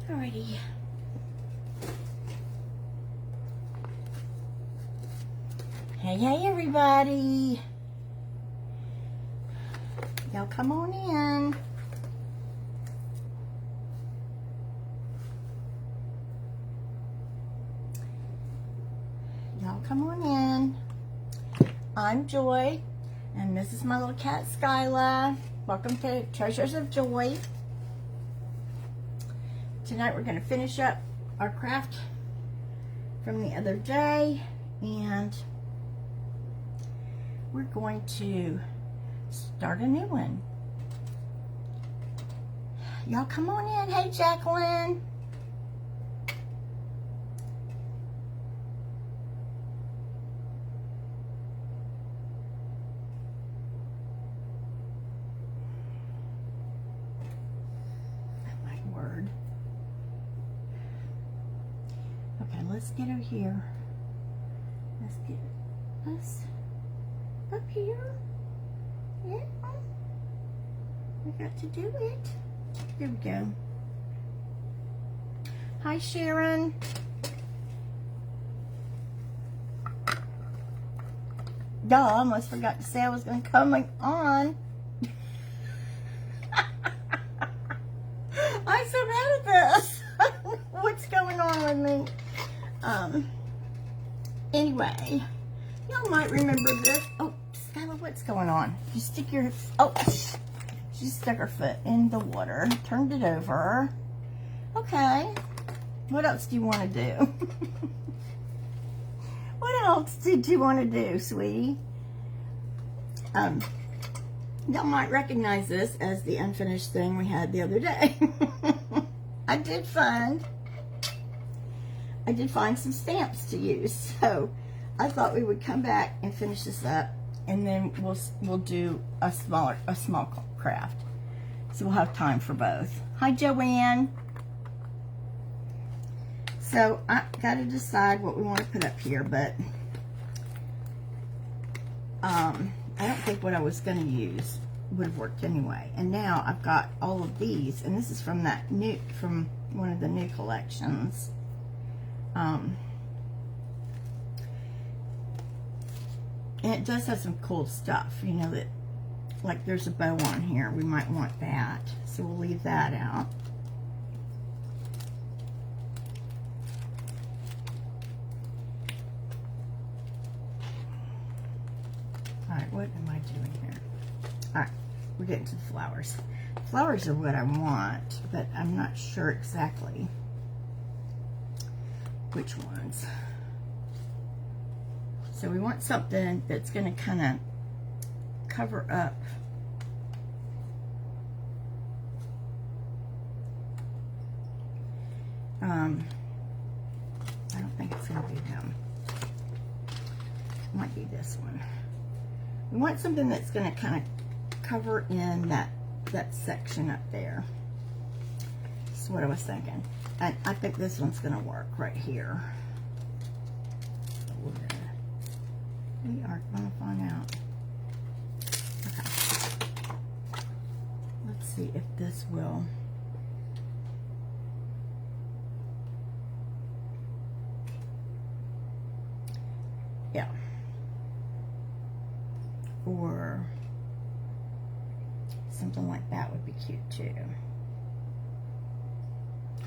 Alrighty. Hey, everybody. Y'all come on in. Y'all come on in. I'm Joy, and this is my little cat, Skyla. Welcome to Treasures of Joy. Tonight we're going to finish up our craft from the other day, and we're going to start a new one. Y'all come on in. Hey, Jacqueline. Oh, my word. Okay, let's get her here. Let's get us up here. Yeah. We got to do it. There we go. Hi, Sharon. Duh, I almost forgot to say I was going to come on. I'm so mad at this. What's going on with me? Anyway, y'all might remember this. Oh, Skyla, what's going on? You stick your, oh, she stuck her foot in the water, turned it over. Okay, what else do you want to do? What else did you want to do, sweetie? Y'all might recognize this as the unfinished thing we had the other day. I did find some stamps to use, so I thought we would come back and finish this up, and then we'll do a small craft. So we'll have time for both. Hi, Joanne. So I got to decide what we want to put up here, but I don't think what I was going to use would have worked anyway. And now I've got all of these, and this is from from one of the new collections. And it does have some cool stuff, you know, that, like, there's a bow on here. We might want that, so we'll leave that out. All right, what am I doing here? All right, we're getting to the flowers. Flowers are what I want, but I'm not sure exactly which ones. So we want something that's going to kind of cover up I don't think it's going to be them. It might be this one. We want something that's going to kind of cover in that section up there. That's what I was thinking. And I think this one's going to work right here. So we are going to find out. Okay. Let's see if this will. Yeah. Or something like that would be cute too.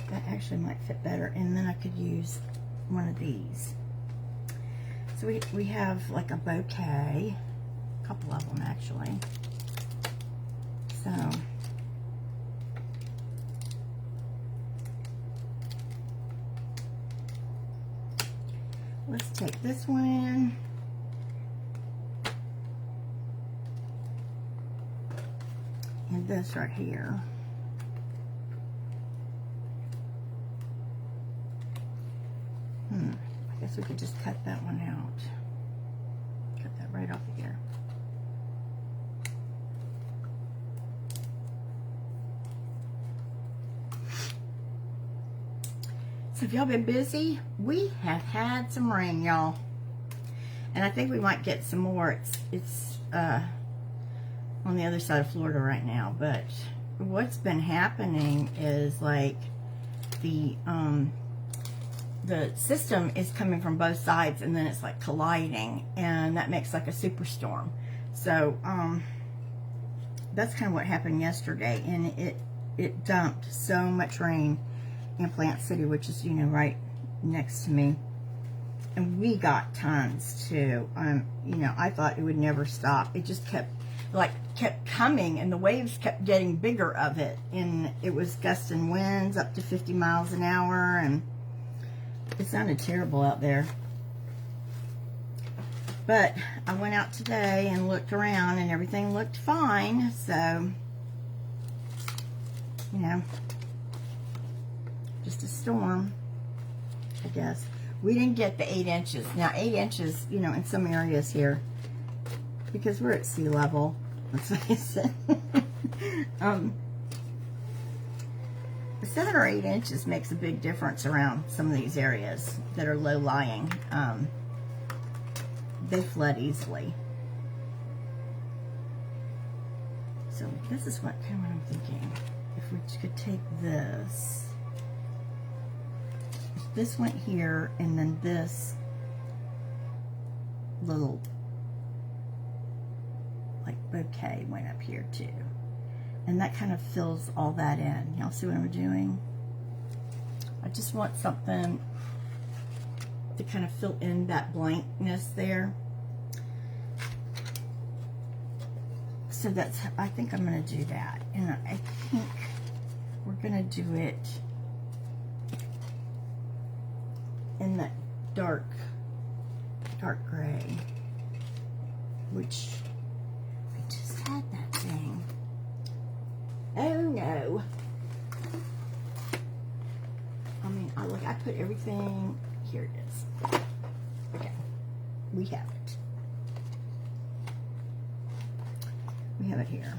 That actually might fit better, and then I could use one of these. So we have like a bouquet, a couple of them actually. So let's take this one in. And this right here. I guess we could just cut that one out. Cut that right off of here. So if y'all been busy, we have had some rain, y'all. And I think we might get some more. It's on the other side of Florida right now, but what's been happening is like the system is coming from both sides, and then it's like colliding, and that makes like a superstorm. So that's kind of what happened yesterday, and it dumped so much rain in Plant City, which is, you know, right next to me, and we got tons too. You know, I thought it would never stop. It just kept coming, and the waves kept getting bigger of it, and it was gusting winds up to 50 miles an hour, and it sounded terrible out there. But I went out today and looked around, and everything looked fine. So, you know, just a storm, I guess. We didn't get the 8 inches. Now, 8 inches, you know, in some areas here, because we're at sea level, let's face it. 7 or 8 inches makes a big difference around some of these areas that are low-lying. They flood easily. So this is what I'm thinking. If we could take this, if this went here, and then this little like bouquet went up here too, and that kind of fills all that in. Y'all see what I'm doing? I just want something to kind of fill in that blankness there. So that's, I think I'm going to do that. And I think we're going to do it in that dark gray, which I just had that thing. Oh no. I mean, I put everything, here it is. Okay, we have it. We have it here.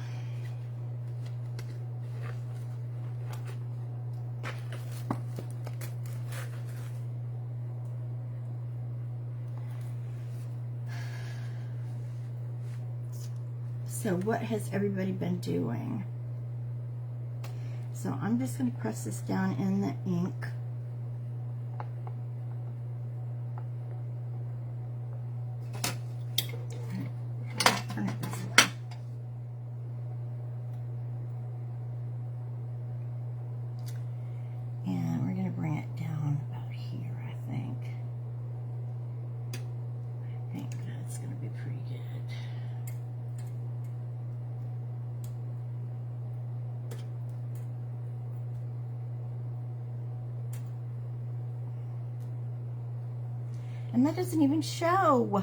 So what has everybody been doing? So I'm just going to press this down in the ink. Turn it this way. And we're going to bring it down about here, I think. I think that's going to be pretty good. And that doesn't even show.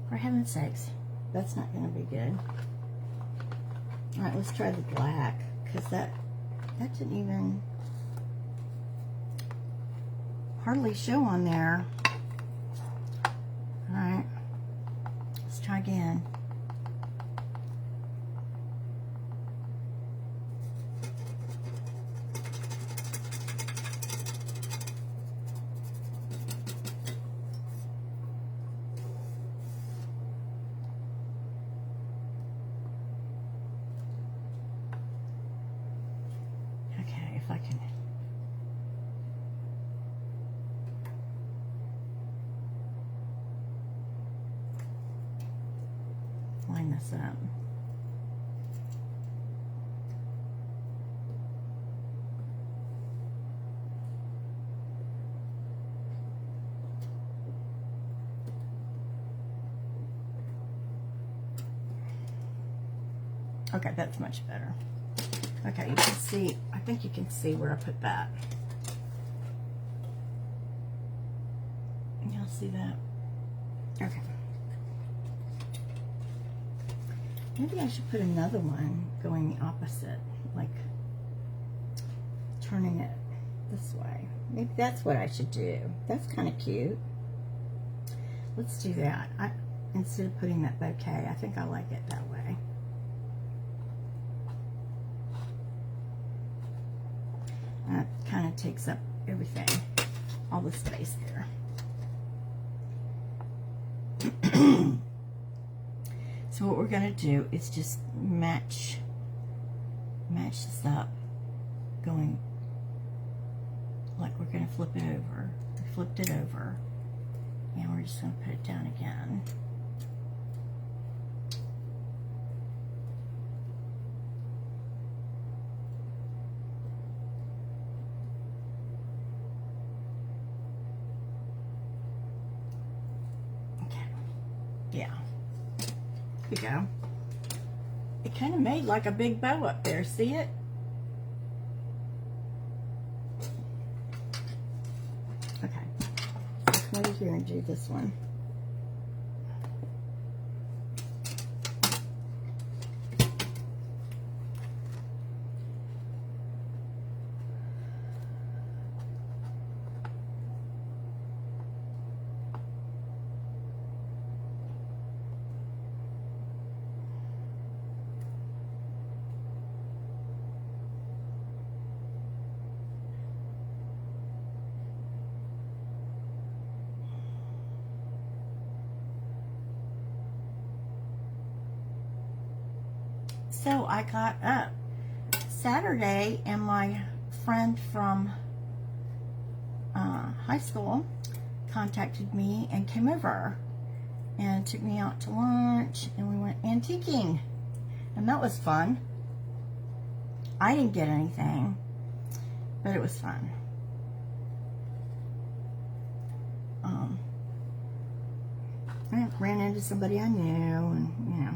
For heaven's sakes, that's not going to be good. All right, let's try the black, because that didn't even hardly show on there. All right, let's try again. If I can line this up. Okay, that's much better. Okay, you can see, I think you can see where I put that. Y'all see that? Okay. Maybe I should put another one going the opposite, like turning it this way. Maybe that's what I should do. That's kind of cute. Let's do that. Instead of putting that bouquet, I think I like it that way. That kind of takes up everything, all the space there. So So what we're going to do is just match this up, going like we're going to flip it over. We flipped it over, and we're just going to put it down again. Okay, yeah, here we go. It kind of made like a big bow up there, see it? Okay, let's come over here and do this one. So I got up Saturday, and my friend from high school contacted me and came over and took me out to lunch, and we went antiquing, and that was fun. I didn't get anything, but it was fun. I ran into somebody I knew, and you know,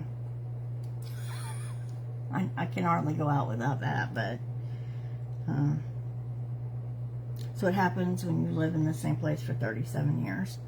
I can hardly go out without that, but that's what happens when you live in the same place for 37 years.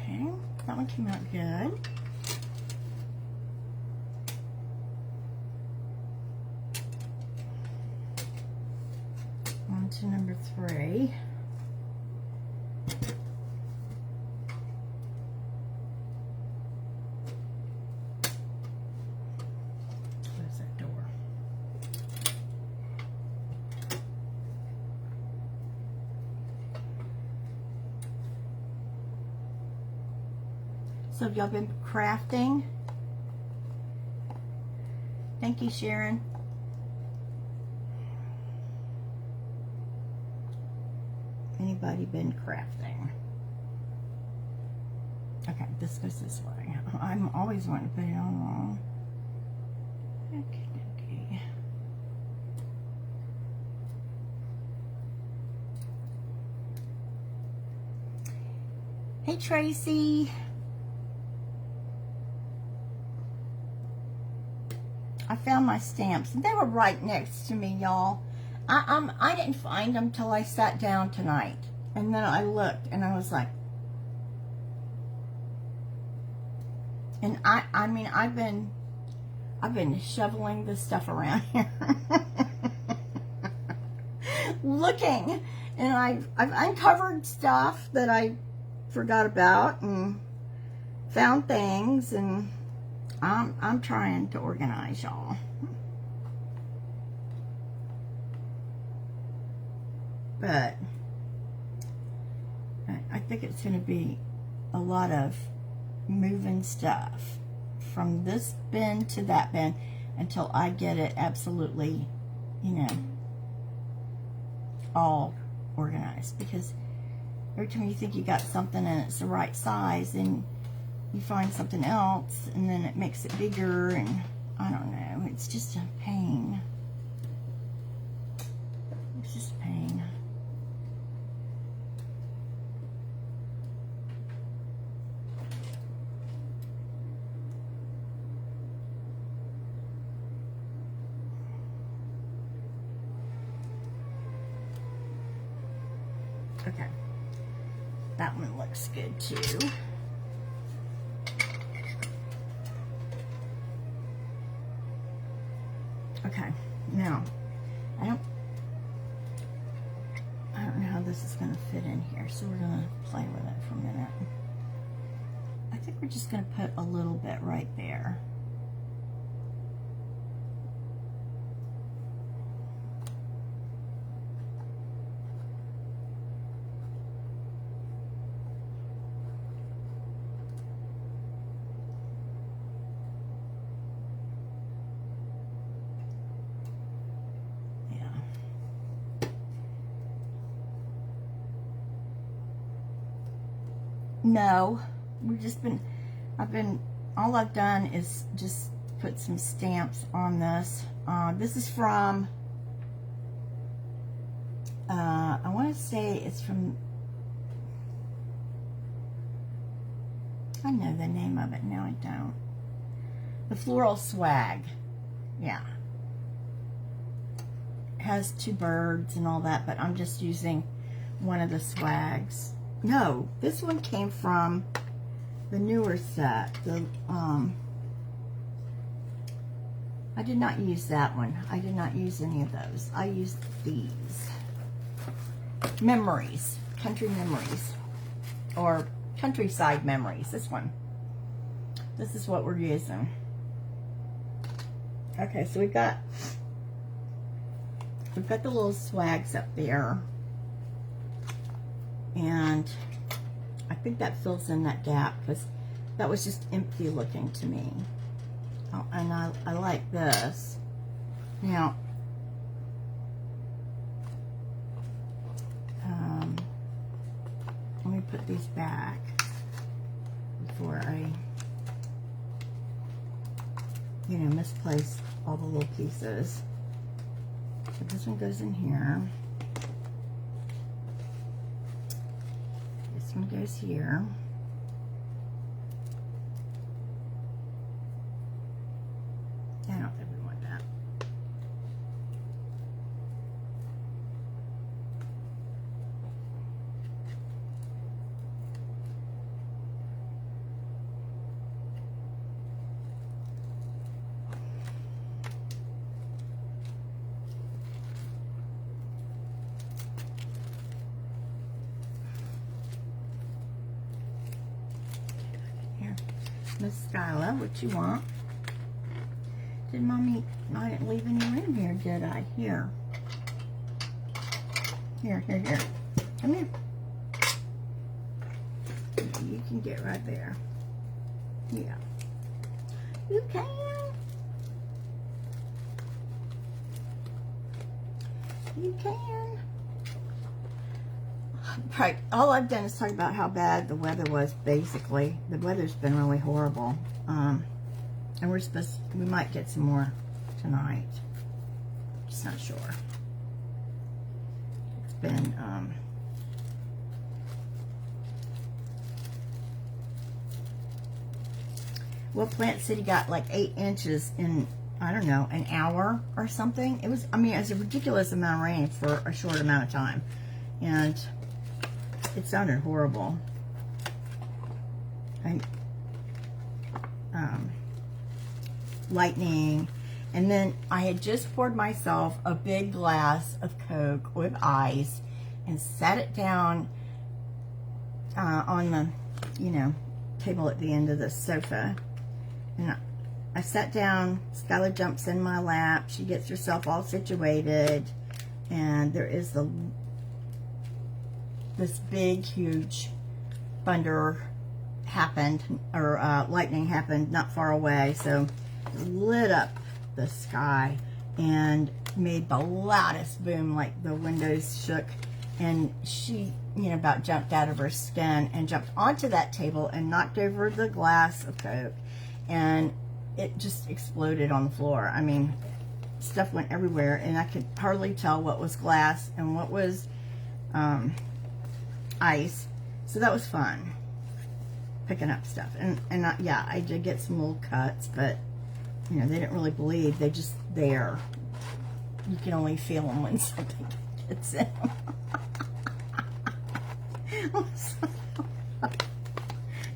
Okay, that one came out good. On to number 3. Close that door. So have y'all been crafting? Thank you, Sharon. Anybody been crafting? Okay, this goes this way. I'm always wanting to put it on wrong. Okay, okay. Hey, Tracy. I found my stamps, and they were right next to me, y'all. I didn't find them till I sat down tonight, and then I looked, and I was like, and I mean, I've been shoveling this stuff around here, looking, and I've uncovered stuff that I forgot about, and found things, and I'm trying to organize, y'all. But I think it's going to be a lot of moving stuff from this bin to that bin until I get it absolutely, you know, all organized. Because every time you think you got something and it's the right size, and you find something else, and then it makes it bigger, and I don't know. It's just a pain. It's just a pain. Okay. That one looks good too. Okay, now I don't know how this is going to fit in here, so we're going to play with it for a minute. I think we're just going to put a little bit right there. No, all I've done is just put some stamps on this. This is from, I want to say it's from, I know the name of it, now I don't. The Floral Swag, yeah. It has 2 birds and all that, but I'm just using one of the swags. No, this one came from the newer set. I did not use that one. I did not use any of those. I used these. Memories. Country Memories. Or Countryside Memories. This one. This is what we're using. Okay, so we've got the little swags up there. And I think that fills in that gap because that was just empty looking to me. Oh, and I like this. Now, let me put these back before I, misplace all the little pieces. So this one goes in here. This one goes here. I don't think we want that. Miss Skyla, what you want? Did Mommy, I didn't leave any room here, did I? Here. Here. Come here. You can get right there. Yeah. You can. You can. Right, all I've done is talk about how bad the weather was, basically. The weather's been really horrible. And we might get some more tonight. Just not sure. It's been, well, Plant City got like 8 inches in, I don't know, an hour or something. It was, it was a ridiculous amount of rain for a short amount of time. And it sounded horrible. Lightning. And then I had just poured myself a big glass of Coke with ice and sat it down on the, table at the end of the sofa. And I sat down, Skylar jumps in my lap, she gets herself all situated, and there is this big, huge thunder happened, or lightning happened not far away, so it lit up the sky and made the loudest boom, like the windows shook, and she, about jumped out of her skin and jumped onto that table and knocked over the glass of Coke, and it just exploded on the floor. Stuff went everywhere, and I could hardly tell what was glass and what was ice. So that was fun, picking up stuff. And yeah, I did get some little cuts, but they didn't really bleed. They just there. You can only feel them when something gets in.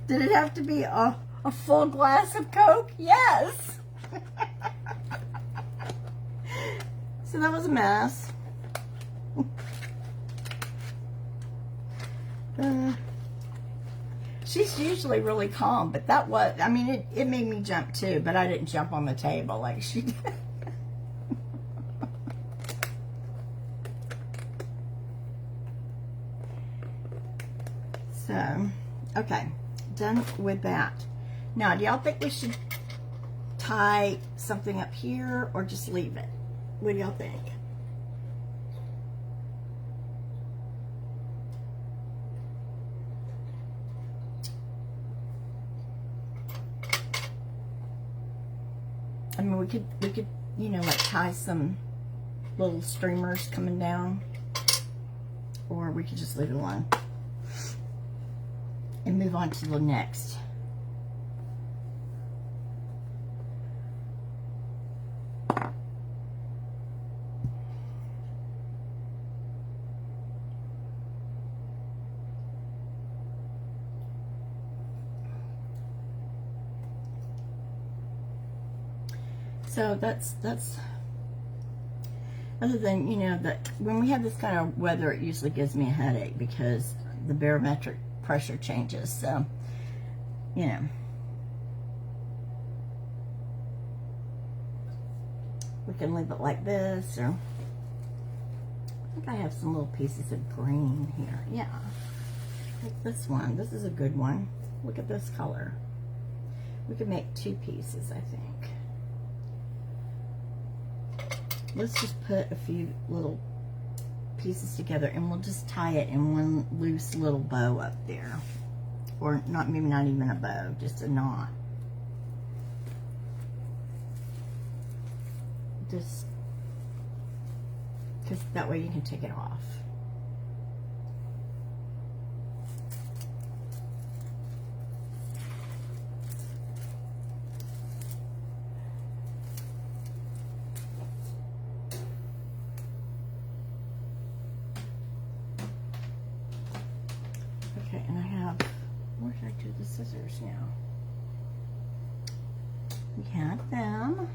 Did it have to be a full glass of Coke? Yes. So that was a mess. She's usually really calm, but that was, I mean, it made me jump too, but I didn't jump on the table like she did. So, okay, done with that. Now, do y'all think we should tie something up here or just leave it? What do y'all think? I mean, we could, you know, like tie some little streamers coming down, or we could just leave it alone and move on to the next. So that's other than, you know, that when we have this kind of weather, it usually gives me a headache because the barometric pressure changes. So, you know, we can leave it like this, or I think I have some little pieces of green here. Yeah, like this one. This is a good one. Look at this color. We could make 2 pieces, I think. Let's just put a few little pieces together and we'll just tie it in one loose little bow up there. Or not, maybe not even a bow, just a knot. Just because that way you can take it off. Okay, and I have, where did I do the scissors now? We have them.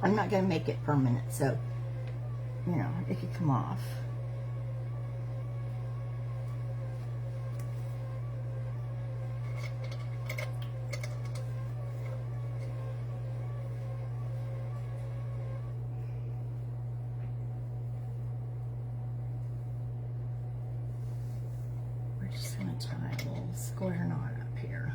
I'm not going to make it permanent, so, you know, it could come off. We're just going to tie a little square knot up here.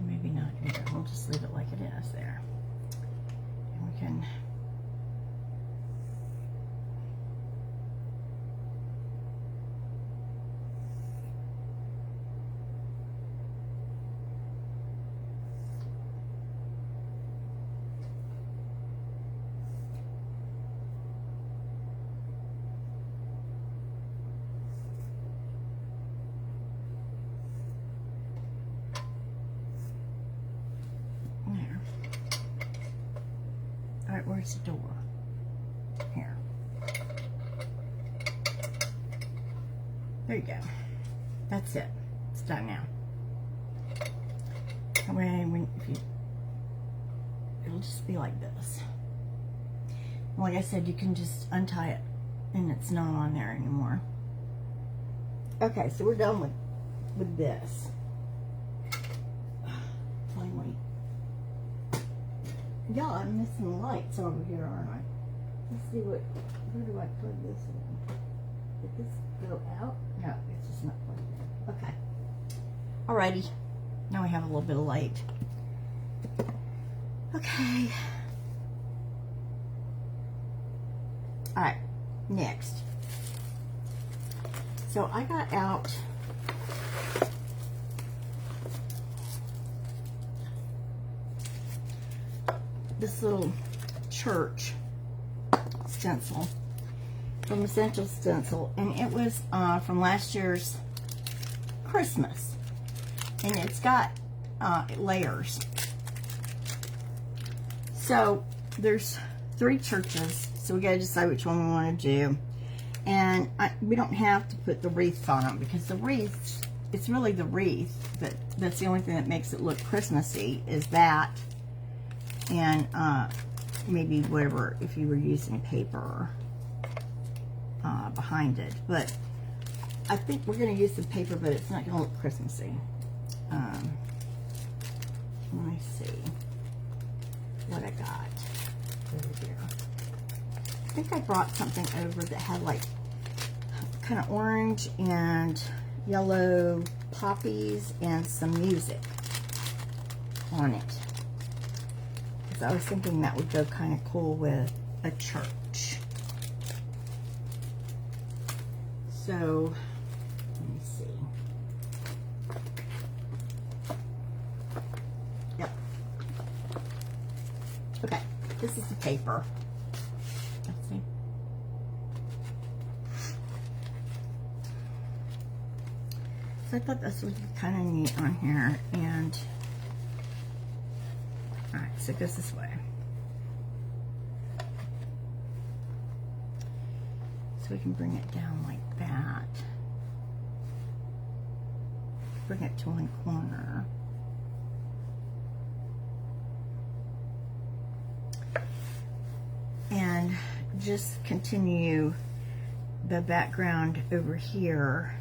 Maybe not here. We'll just leave it like it is there. And we can there. All right, where's the door? Here. There you go. That's it. It's done now. That way, it'll just be like this. Like I said, you can just untie it, and it's not on there anymore. Okay, so we're done with this. Finally. Yeah, I'm missing the lights over here, aren't I? Let's see where do I plug this in? Did this go out? No, it's just not plugged in. Okay. Alrighty. Now we have a little bit of light. Okay. Alright, next. So I got out this little church stencil from Essential Stencil, and it was from last year's Christmas, and it's got layers. So there's 3 churches, so we got to decide which one we want to do. And we don't have to put the wreaths on them, because the wreaths, it's really the wreath, but that's the only thing that makes it look Christmassy, is that, and maybe whatever, if you were using paper behind it. But I think we're going to use the paper, but it's not going to look Christmassy. Let me see what I got over here. I think I brought something over that had like kind of orange and yellow poppies and some music on it, because I was thinking that would go kind of cool with a church. So let me see. Yep. Okay, this is the paper. Let's see. So I thought this would be kind of neat on here, and all right, so it goes this way. So we can bring it down like that. Bring it to one corner. And just continue the background over here.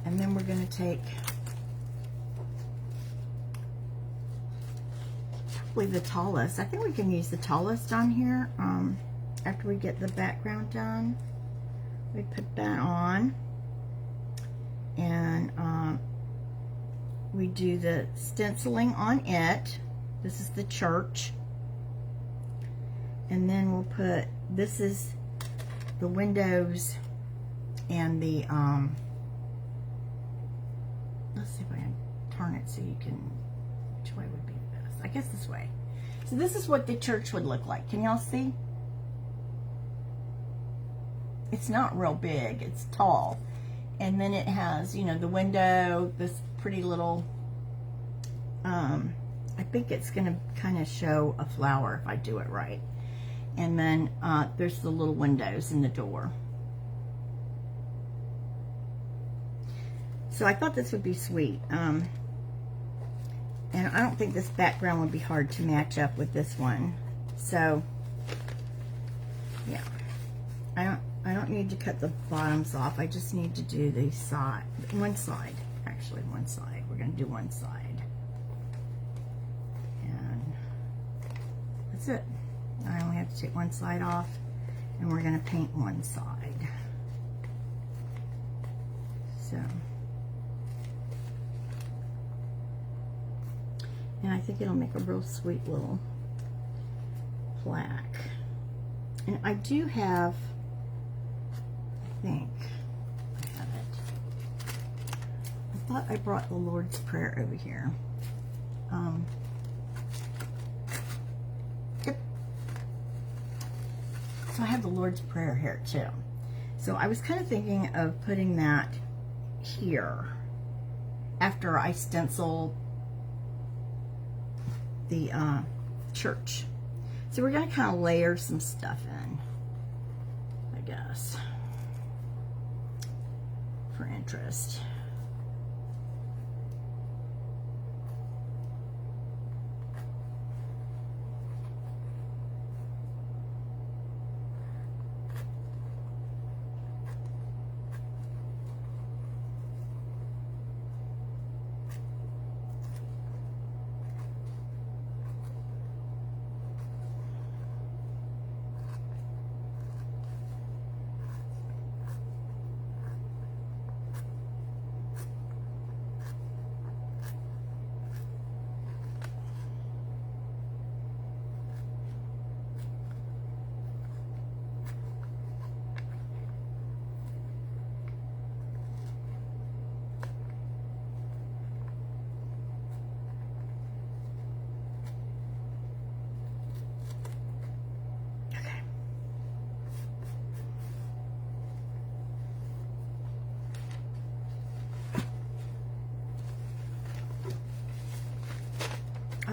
And then we're going to take probably the tallest. I think we can use the tallest on here after we get the background done. We put that on, and we do the stenciling on it. This is the church. And then we'll put, this is the windows and the, let's see if I can turn it so you can, which way would be the best? I guess this way. So this is what the church would look like. Can y'all see? It's not real big, it's tall. And then it has, you know, the window, this pretty little, I think it's gonna kind of show a flower if I do it right. And then there's the little windows in the door. So I thought this would be sweet. And I don't think this background would be hard to match up with this one. So yeah, I don't need to cut the bottoms off. I just need to do the side, one side, actually one side. We're gonna do one side. And that's it. I only have to take one side off, and we're gonna paint one side. So, and I think it'll make a real sweet little plaque. And I do have, I think I have it. I thought I brought the Lord's Prayer over here. Yep. So I have the Lord's Prayer here too. So I was kind of thinking of putting that here after I stencil the church. So we're going to kind of layer some stuff in, I guess, for interest.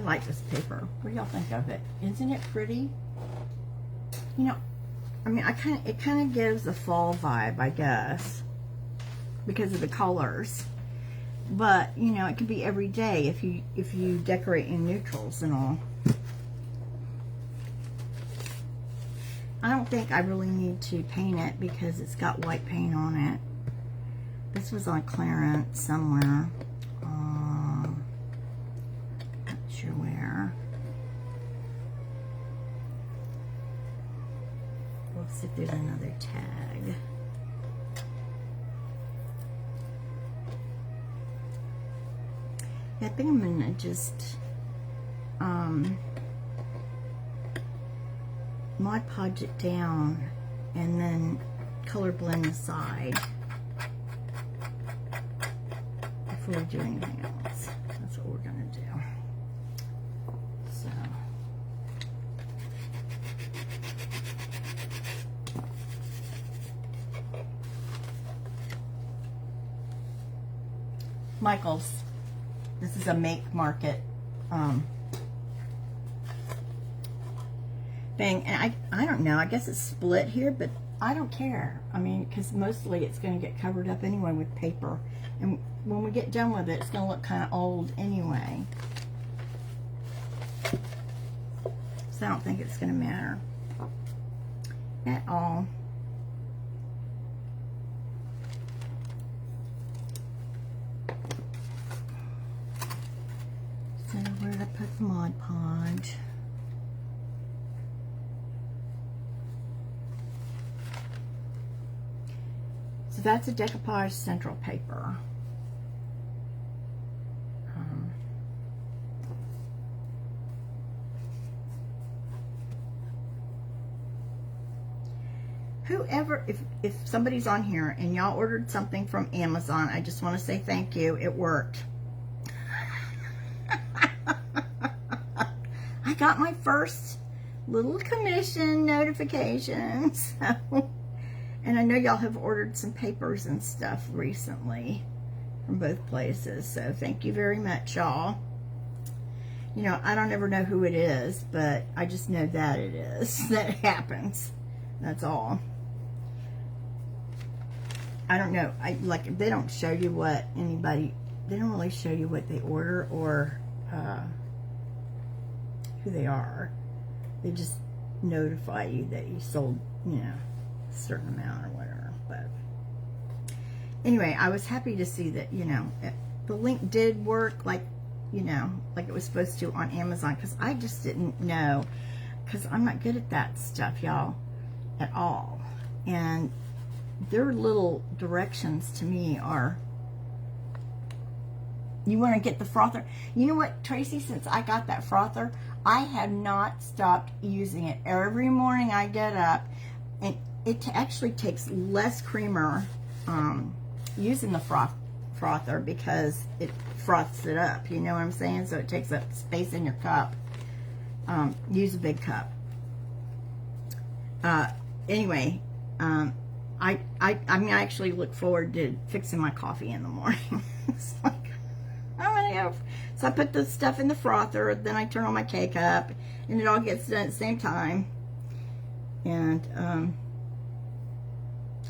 like this paper. What do y'all think of it? Isn't it pretty? You know, I mean, it kind of gives a fall vibe, I guess, because of the colors. But you know, it could be every day if you decorate in neutrals and all. I don't think I really need to paint it because it's got white paint on it. This was on clearance somewhere. Not sure where. We'll see if there's another tag. Yeah, I think I'm gonna just Mod Podge it down and then color blend the side before we do anything else. That's what we're gonna do. So Michaels. This is a Make Market thing, and I don't know. I guess it's split here, but I don't care. I mean, because mostly it's going to get covered up anyway with paper, and when we get done with it, it's going to look kind of old anyway. So I don't think it's going to matter at all. So where did I put the Mod Podge? So that's a decoupage central paper. Whoever, if somebody's on here and y'all ordered something from Amazon, I just want to say thank you. It worked. I got my first little commission notification. So, and I know y'all have ordered some papers and stuff recently from both places. So thank you very much, y'all. You know, I don't ever know who it is, but I just know that it is. That it happens. That's all. I don't know. Like, they don't show you what anybody, they don't really show you what they order or who they are. They just notify you that you sold, you know, a certain amount or whatever. But anyway, I was happy to see that, you know, the link did work like, you know, like it was supposed to on Amazon, because I just didn't know, because I'm not good at that stuff, y'all, at all. And their little directions to me are, you want to get the frother. You know what, Tracy, since I got that frother, I have not stopped using it. Every morning I get up, and it actually takes less creamer using the frother, because it froths it up, you know what I'm saying? So it takes up space in your cup. Use a big cup. Anyway, I mean, I actually look forward to fixing my coffee in the morning. It's like, I'm gonna have, so I put the stuff in the frother, then I turn on my K-Cup, and it all gets done at the same time. And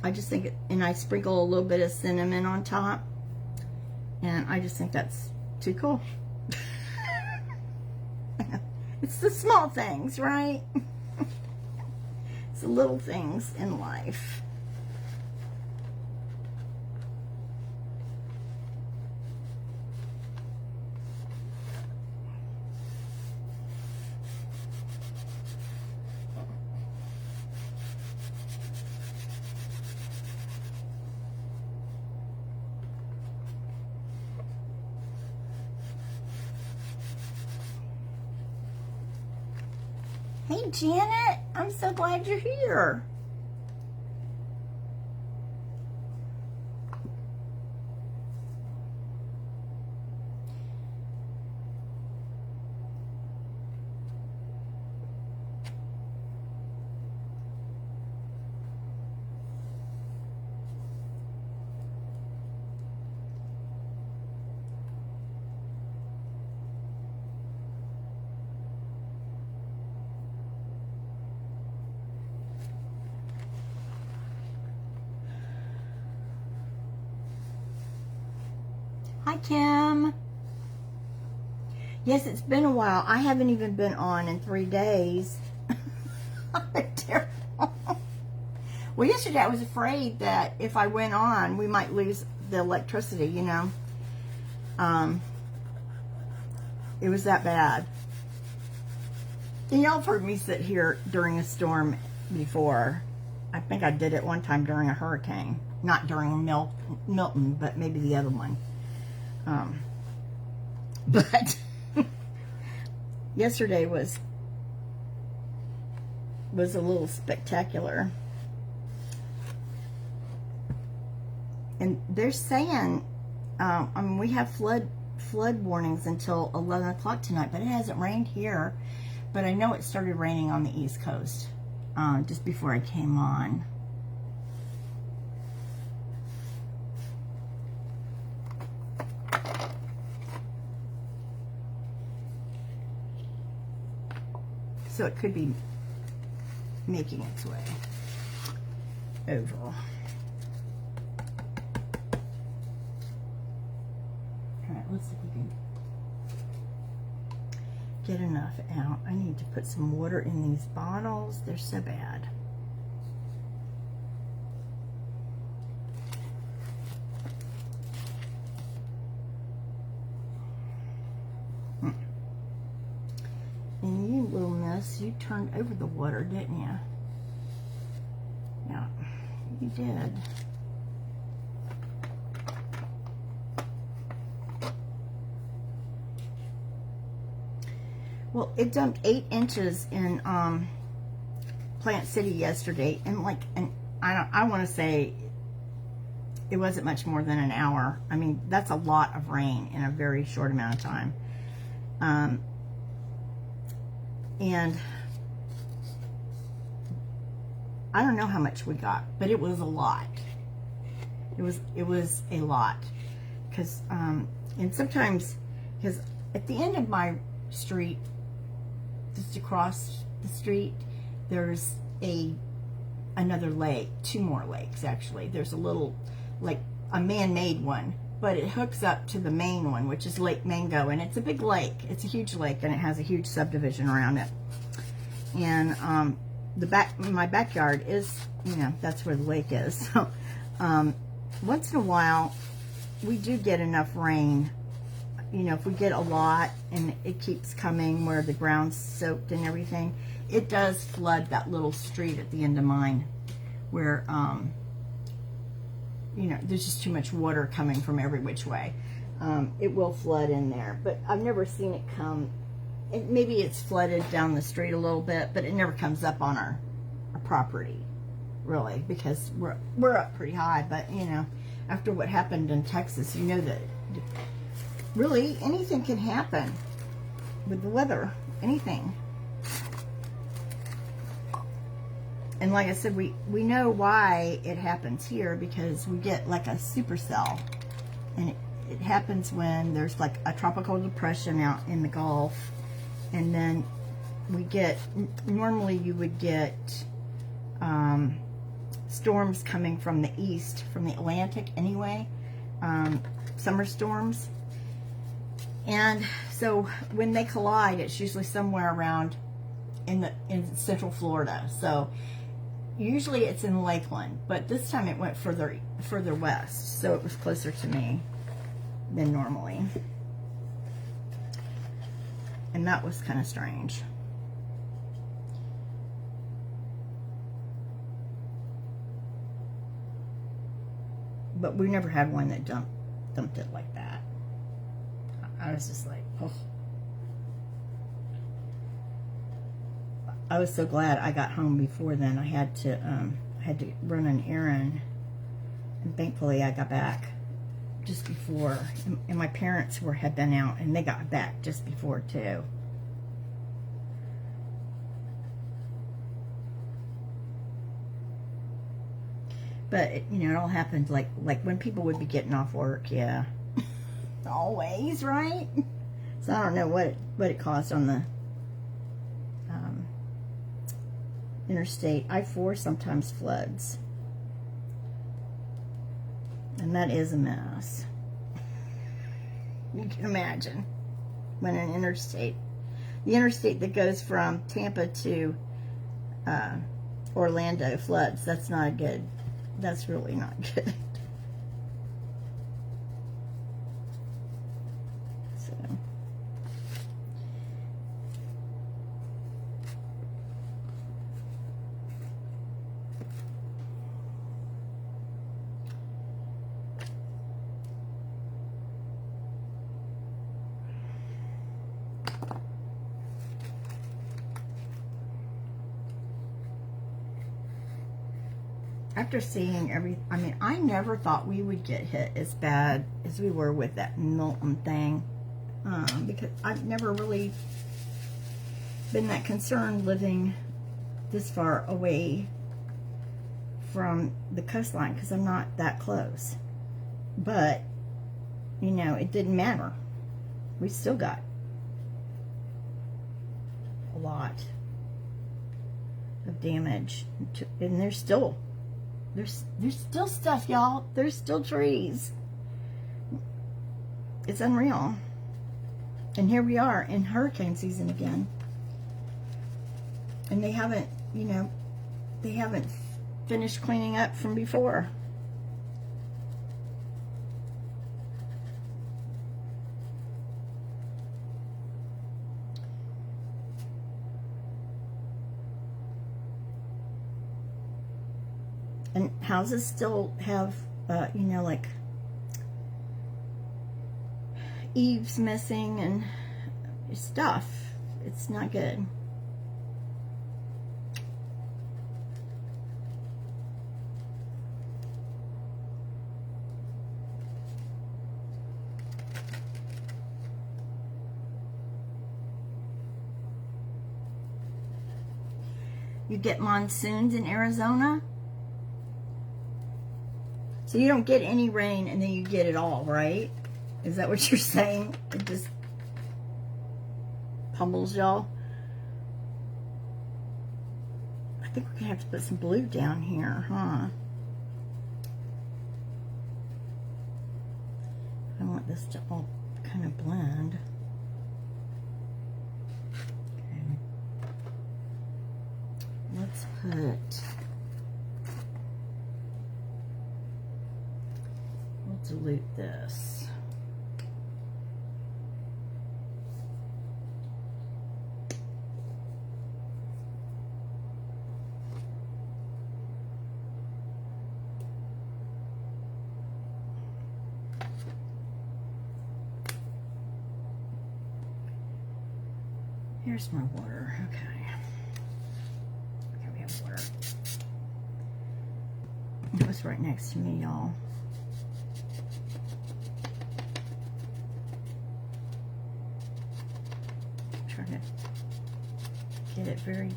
I just think, and I sprinkle a little bit of cinnamon on top, and I just think that's too cool. It's the small things, right? It's the little things in life. Hey, Janet, I'm so glad you're here. Hi, Kim. Yes, it's been a while. I haven't even been on in 3 days. Terrible. Well, yesterday I was afraid that if I went on, we might lose the electricity, you know. It was that bad. And y'all have heard me sit here during a storm before. I think I did it one time during a hurricane. Not during Milton, but maybe the other one. But yesterday was a little spectacular. And they're saying, I mean, we have flood warnings until 11 o'clock tonight, but it hasn't rained here. But I know it started raining on the East Coast just before I came on. So it could be making its way over. All right, let's see if we can get enough out. I need to put some water in these bottles. They're so bad. And you little miss, you turned over the water, didn't you? Yeah, you did. Well, it dumped 8 inches in Plant City yesterday, and I want to say it wasn't much more than an hour. I mean, that's a lot of rain in a very short amount of time. And I don't know how much we got, but it was a lot. It was a lot, because and sometimes, because at the end of my street, just across the street, there's another lake, 2 more lakes actually. There's a little, like a man-made one, but it hooks up to the main one, which is Lake Mango, and it's a big lake. It's a huge lake, and it has a huge subdivision around it. And my backyard is, you know, that's where the lake is. So once in a while, we do get enough rain. You know, if we get a lot and it keeps coming where the ground's soaked and everything, it does flood that little street at the end of mine where, you know, there's just too much water coming from every which way. It will flood in there, but I've never seen it come. Maybe it's flooded down the street a little bit, but it never comes up on our property, really, because we're up pretty high. But, you know, after what happened in Texas, you know that really anything can happen with the weather, anything. And like I said, we know why it happens here, because we get like a supercell, and it happens when there's like a tropical depression out in the Gulf, and then we get, normally you would get storms coming from the east, from the Atlantic anyway, summer storms. And so when they collide, it's usually somewhere around in Central Florida. So usually it's in Lakeland, but this time it went further west, so it was closer to me than normally. And that was kind of strange. But we never had one that dumped it like that. I was just like, oh. I was so glad I got home before then. I had to run an errand, and thankfully I got back just before. And my parents had been out, and they got back just before too. But you know, it all happened like when people would be getting off work. Yeah, always, right? So I don't know what it caused on the Interstate. I-4 sometimes floods, and that is a mess. You can imagine when an interstate, the interstate that goes from Tampa to Orlando floods. That's not good. That's really not good. So. After seeing I mean, I never thought we would get hit as bad as we were with that Milton thing, because I've never really been that concerned living this far away from the coastline, because I'm not that close. But, you know, it didn't matter. We still got a lot of damage, and there's still stuff, y'all. There's still trees. It's unreal. And here we are in hurricane season again. And they haven't, you know, they haven't finished cleaning up from before. And houses still have, you know, like eaves missing and stuff. It's not good. You get monsoons in Arizona? So you don't get any rain and then you get it all, right? Is that what you're saying? It just pummels y'all. I think we're gonna have to put some blue down here, huh? I want this to all kind of blend. Okay. Let's put... dilute this. Here's my water. Okay. Okay, we have water. It was right next to me, y'all. Trying to get it very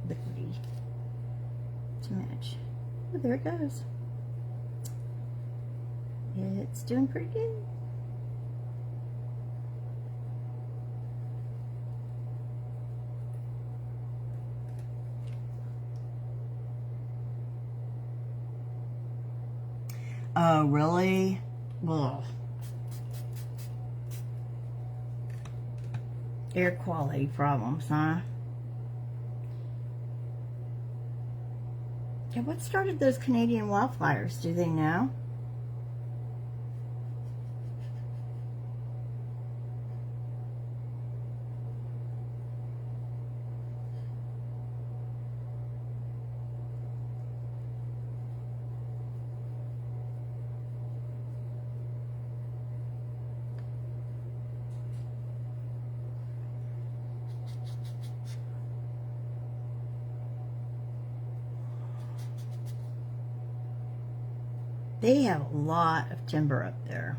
liquidy to match. Oh, there it goes. It's doing pretty good. Oh, really? Ugh. Air quality problems, huh? Yeah, what started those Canadian wildfires? Do they know? They have a lot of timber up there.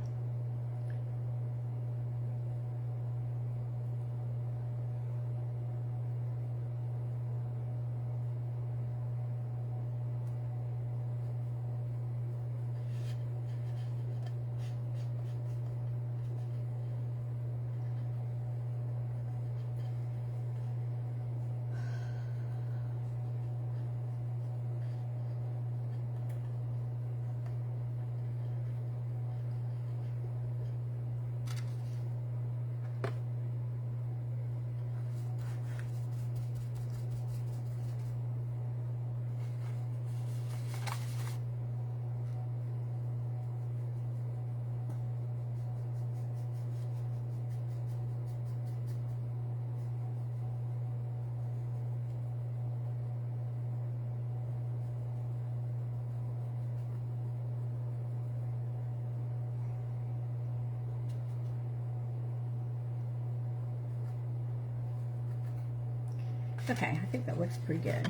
Okay, I think that looks pretty good.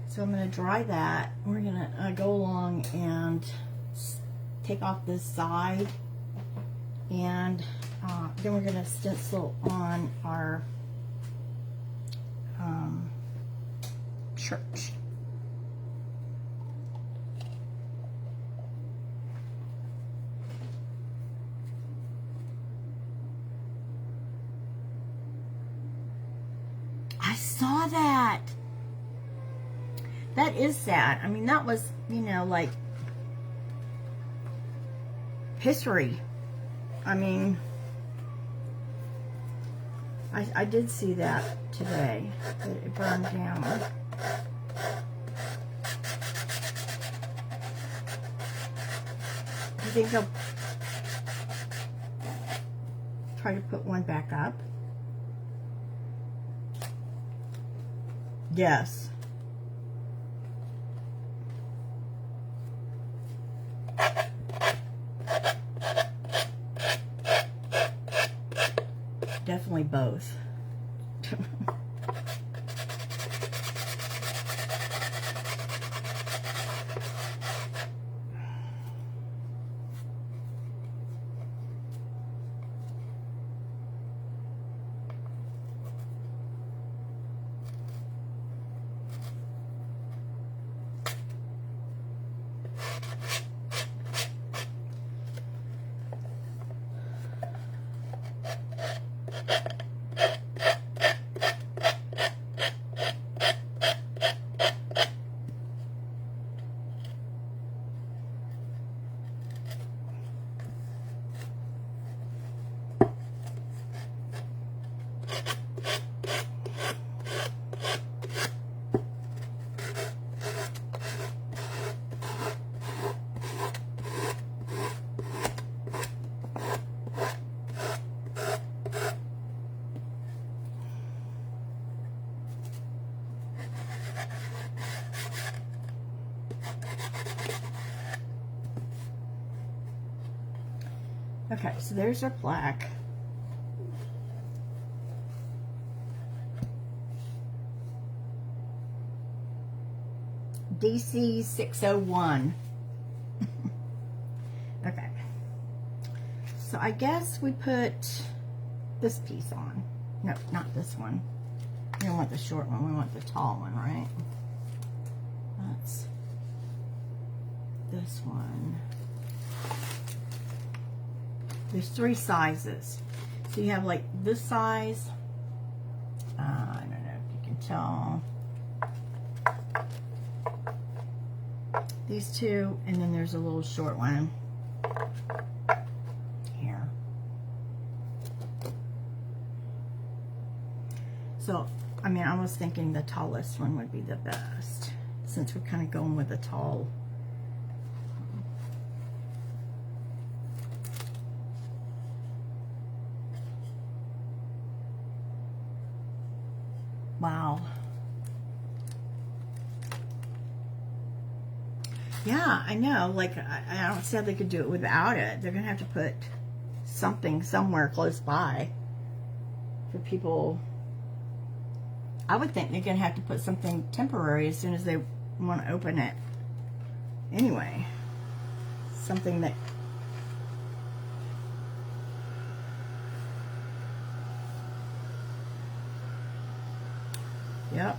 So I'm going to dry that. We're going to go along and take off this side, and then we're going to stencil on our church. I saw that. That is sad. I mean, that was, you know, like history. I mean, I did see that today, that it burned down. Do you think they'll try to put one back up? Yes. Definitely both. Okay, so there's our plaque. DC 601. Okay. So I guess we put this piece on. No, not this one. We don't want the short one. We want the tall one, right? That's this one. There's 3 sizes. So you have like this size. I don't know if you can tell. These 2, and then there's a little short one here. So, I mean, I was thinking the tallest one would be the best, since we're kind of going with the tall. Wow. Yeah, I know. Like, I don't see how they could do it without it. They're going to have to put something somewhere close by for people. I would think they're going to have to put something temporary as soon as they want to open it. Anyway, something that... Yep.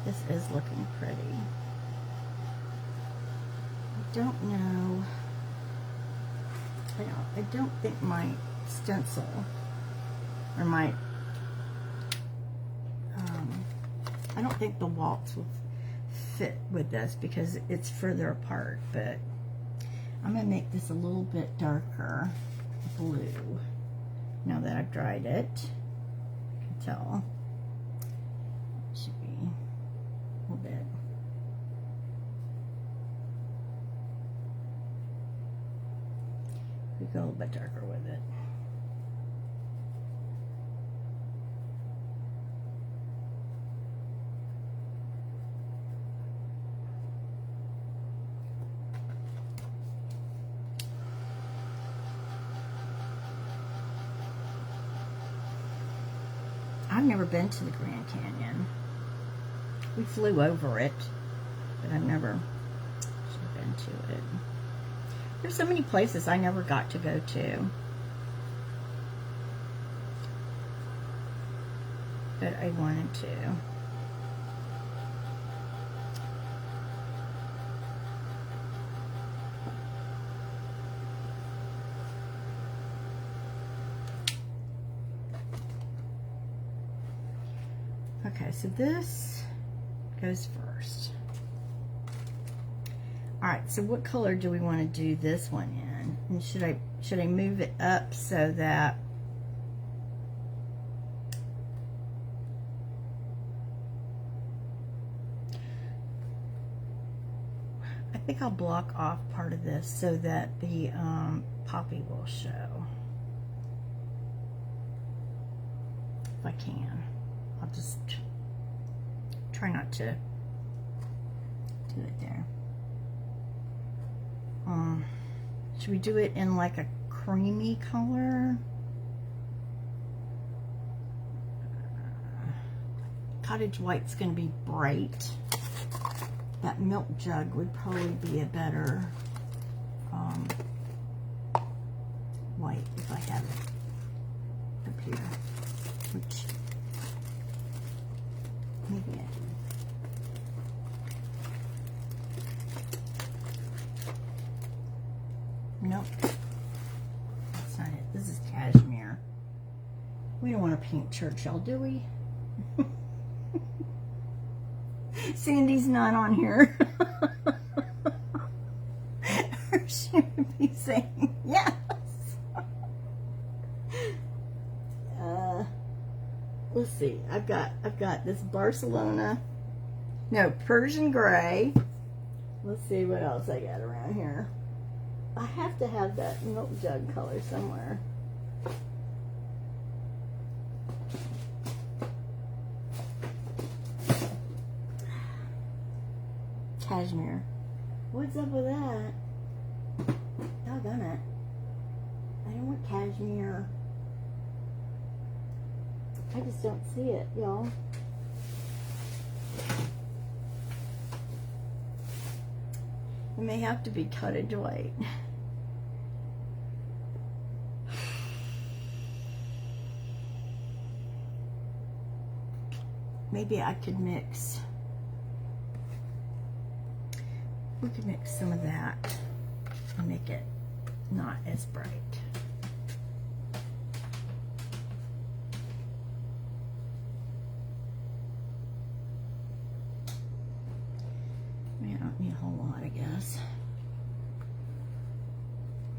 This is looking pretty. I don't know. I don't think my stencil or my I don't think the waltz will fit with this because it's further apart, but I'm going to make this a little bit darker blue now that I've dried it. You can tell. It should be a little bit. We go a little bit darker with it. I've never been to the Grand Canyon. We flew over it, but I've never been to it. There's so many places I never got to go to. But I wanted to. Okay, so this goes first. All right, so what color do we want to do this one in? And should I move it up so that I think I'll block off part of this so that the poppy will show. If I can. I'll just try not to do it there. Should we do it in like a creamy color? Cottage white's going to be bright. That milk jug would probably be a better white if I have it up here. Which maybe I do. Nope. That's not it. This is cashmere. We don't want a pink Churchill, do we? Sandy's not on here. She would be saying yes. Let's see. I've got this Barcelona. No, Persian gray. Let's see what else I got around here. I have to have that milk jug color somewhere. Cashmere. What's up with that? Doggone it. I don't want cashmere. I just don't see it, y'all. It may have to be cottage white. Maybe I could mix. We could mix some of that and make it not as bright. I don't need a whole lot, I guess.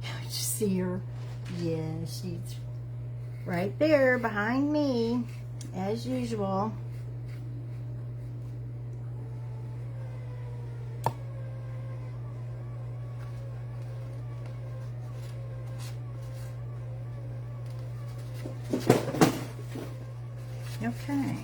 Did you see her? Yeah, she's right there behind me, as usual. Okay.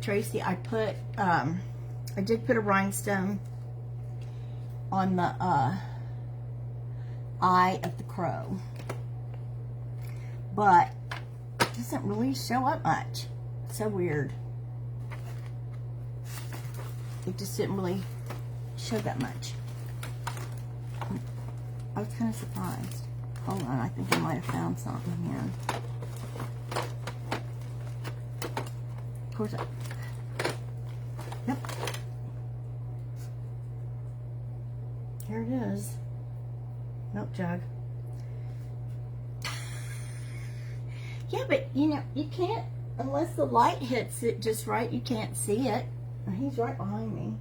Tracy, I did put a rhinestone on the eye of the crow, but it doesn't really show up much. It's so weird. It just didn't really show that much. I was kind of surprised. Hold on, I think I might have found something here. Of course, yep. Here it is. Milk jug. Yeah, but you know, you can't, unless the light hits it just right, you can't see it. He's right behind me.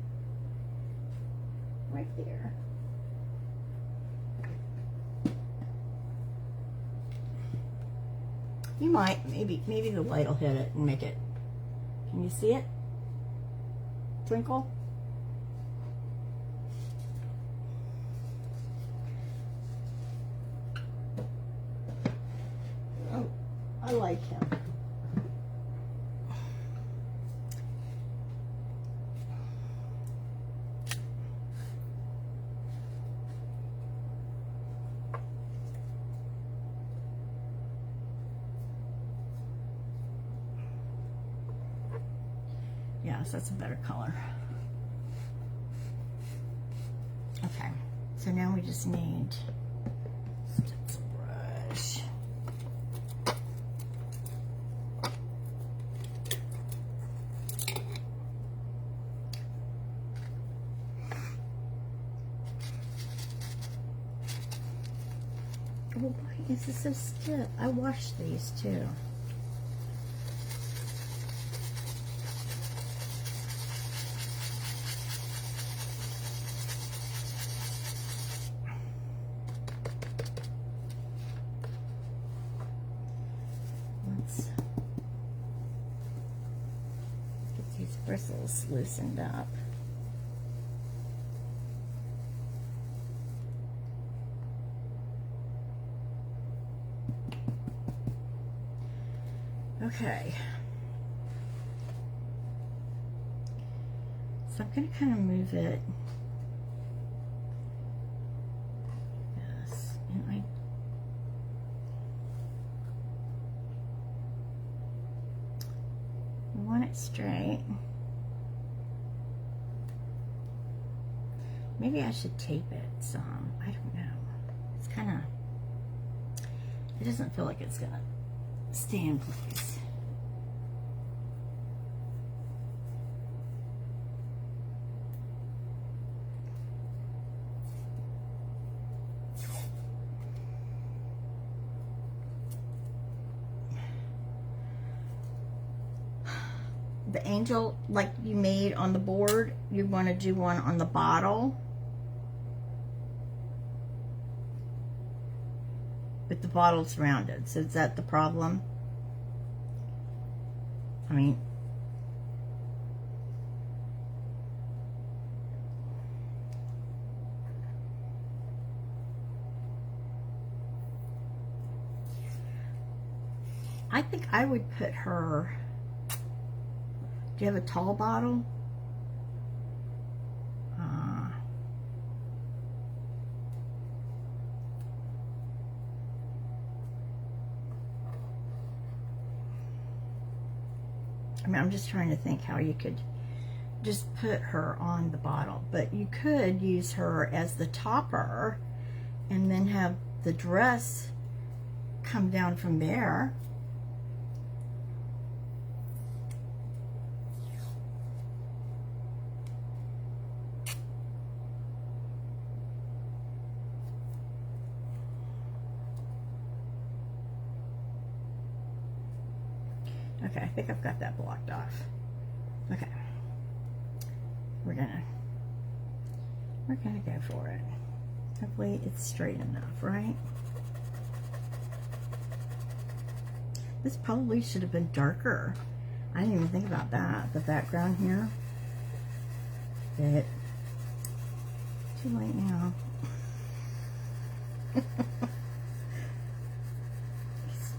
Right there. You might, maybe the light will hit it and make it. Can you see it? Twinkle? Oh, I like him. Yes, that's a better color. Okay, so now we just need stencil brush. Oh, why is this so stiff? I washed these too. Let's get these bristles loosened up. Okay. So I'm going to kind of move it. Yes. And I want it straight. Maybe I should tape it some. I don't know. It's kind of, it doesn't feel like it's going to stay in place. The angel like you made on the board, you want to do one on the bottle. But the bottle's rounded, so is that the problem? I mean, I think I would put her, do you have a tall bottle? I mean, I'm just trying to think how you could just put her on the bottle, but you could use her as the topper and then have the dress come down from there. Okay, I think I've got that blocked off. Okay. We're gonna go for it. Hopefully it's straight enough, right? This probably should have been darker. I didn't even think about that. The background here. But too late now. It's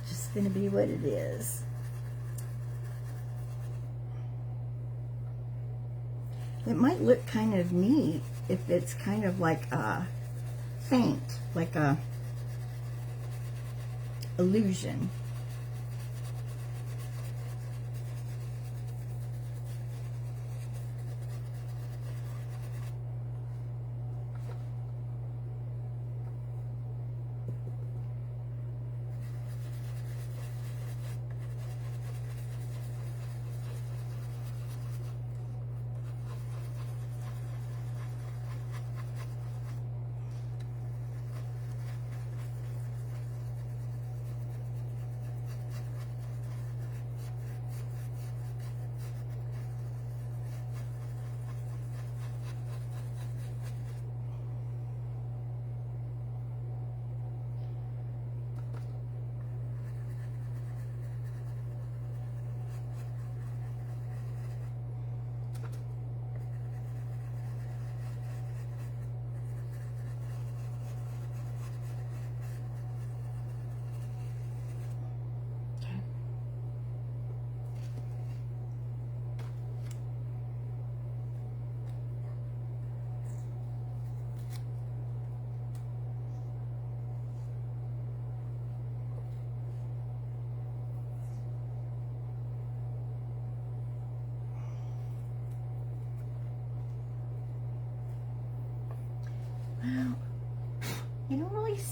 just gonna be what it is. It might look kind of neat if it's kind of like a faint, like a illusion.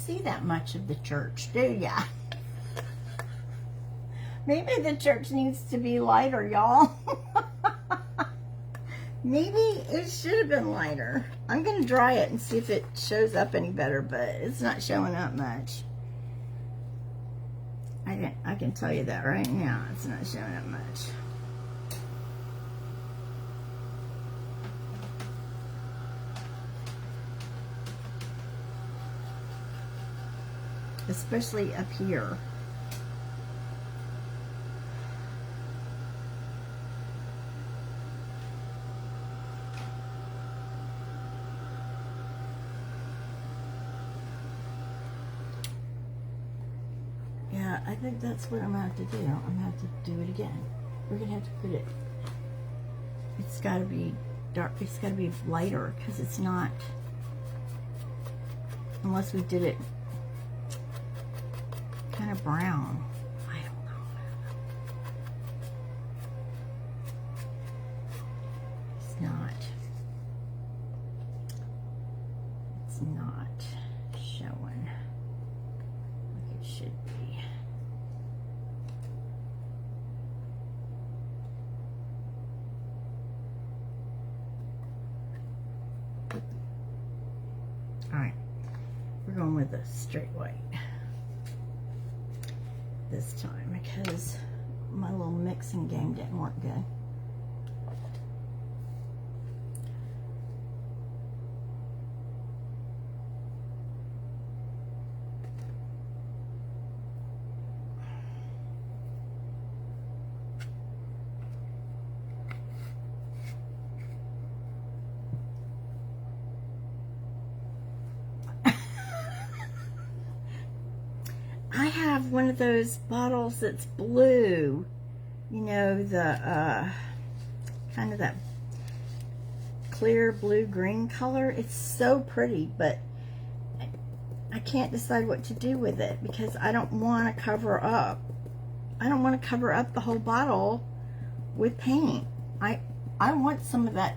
see that much of the church, do ya? Maybe the church needs to be lighter, y'all. Maybe it should have been lighter. I'm going to dry it and see if it shows up any better, but it's not showing up much. I can tell you that right now. It's not showing up much. Especially up here. Yeah, I think that's what I'm going to have to do. I'm going to have to do it again. We're going to have to put it, it's got to be dark, it's got to be lighter, because it's not, unless we did it kind of brown. I don't know. It's not showing like it should be. All right, we're going with a straight white this time because my little mixing game didn't work good. I have one of those bottles that's blue, you know, the kind of that clear blue-green color. It's so pretty, but I can't decide what to do with it because I don't want to cover up. I don't want to cover up the whole bottle with paint. I want some of that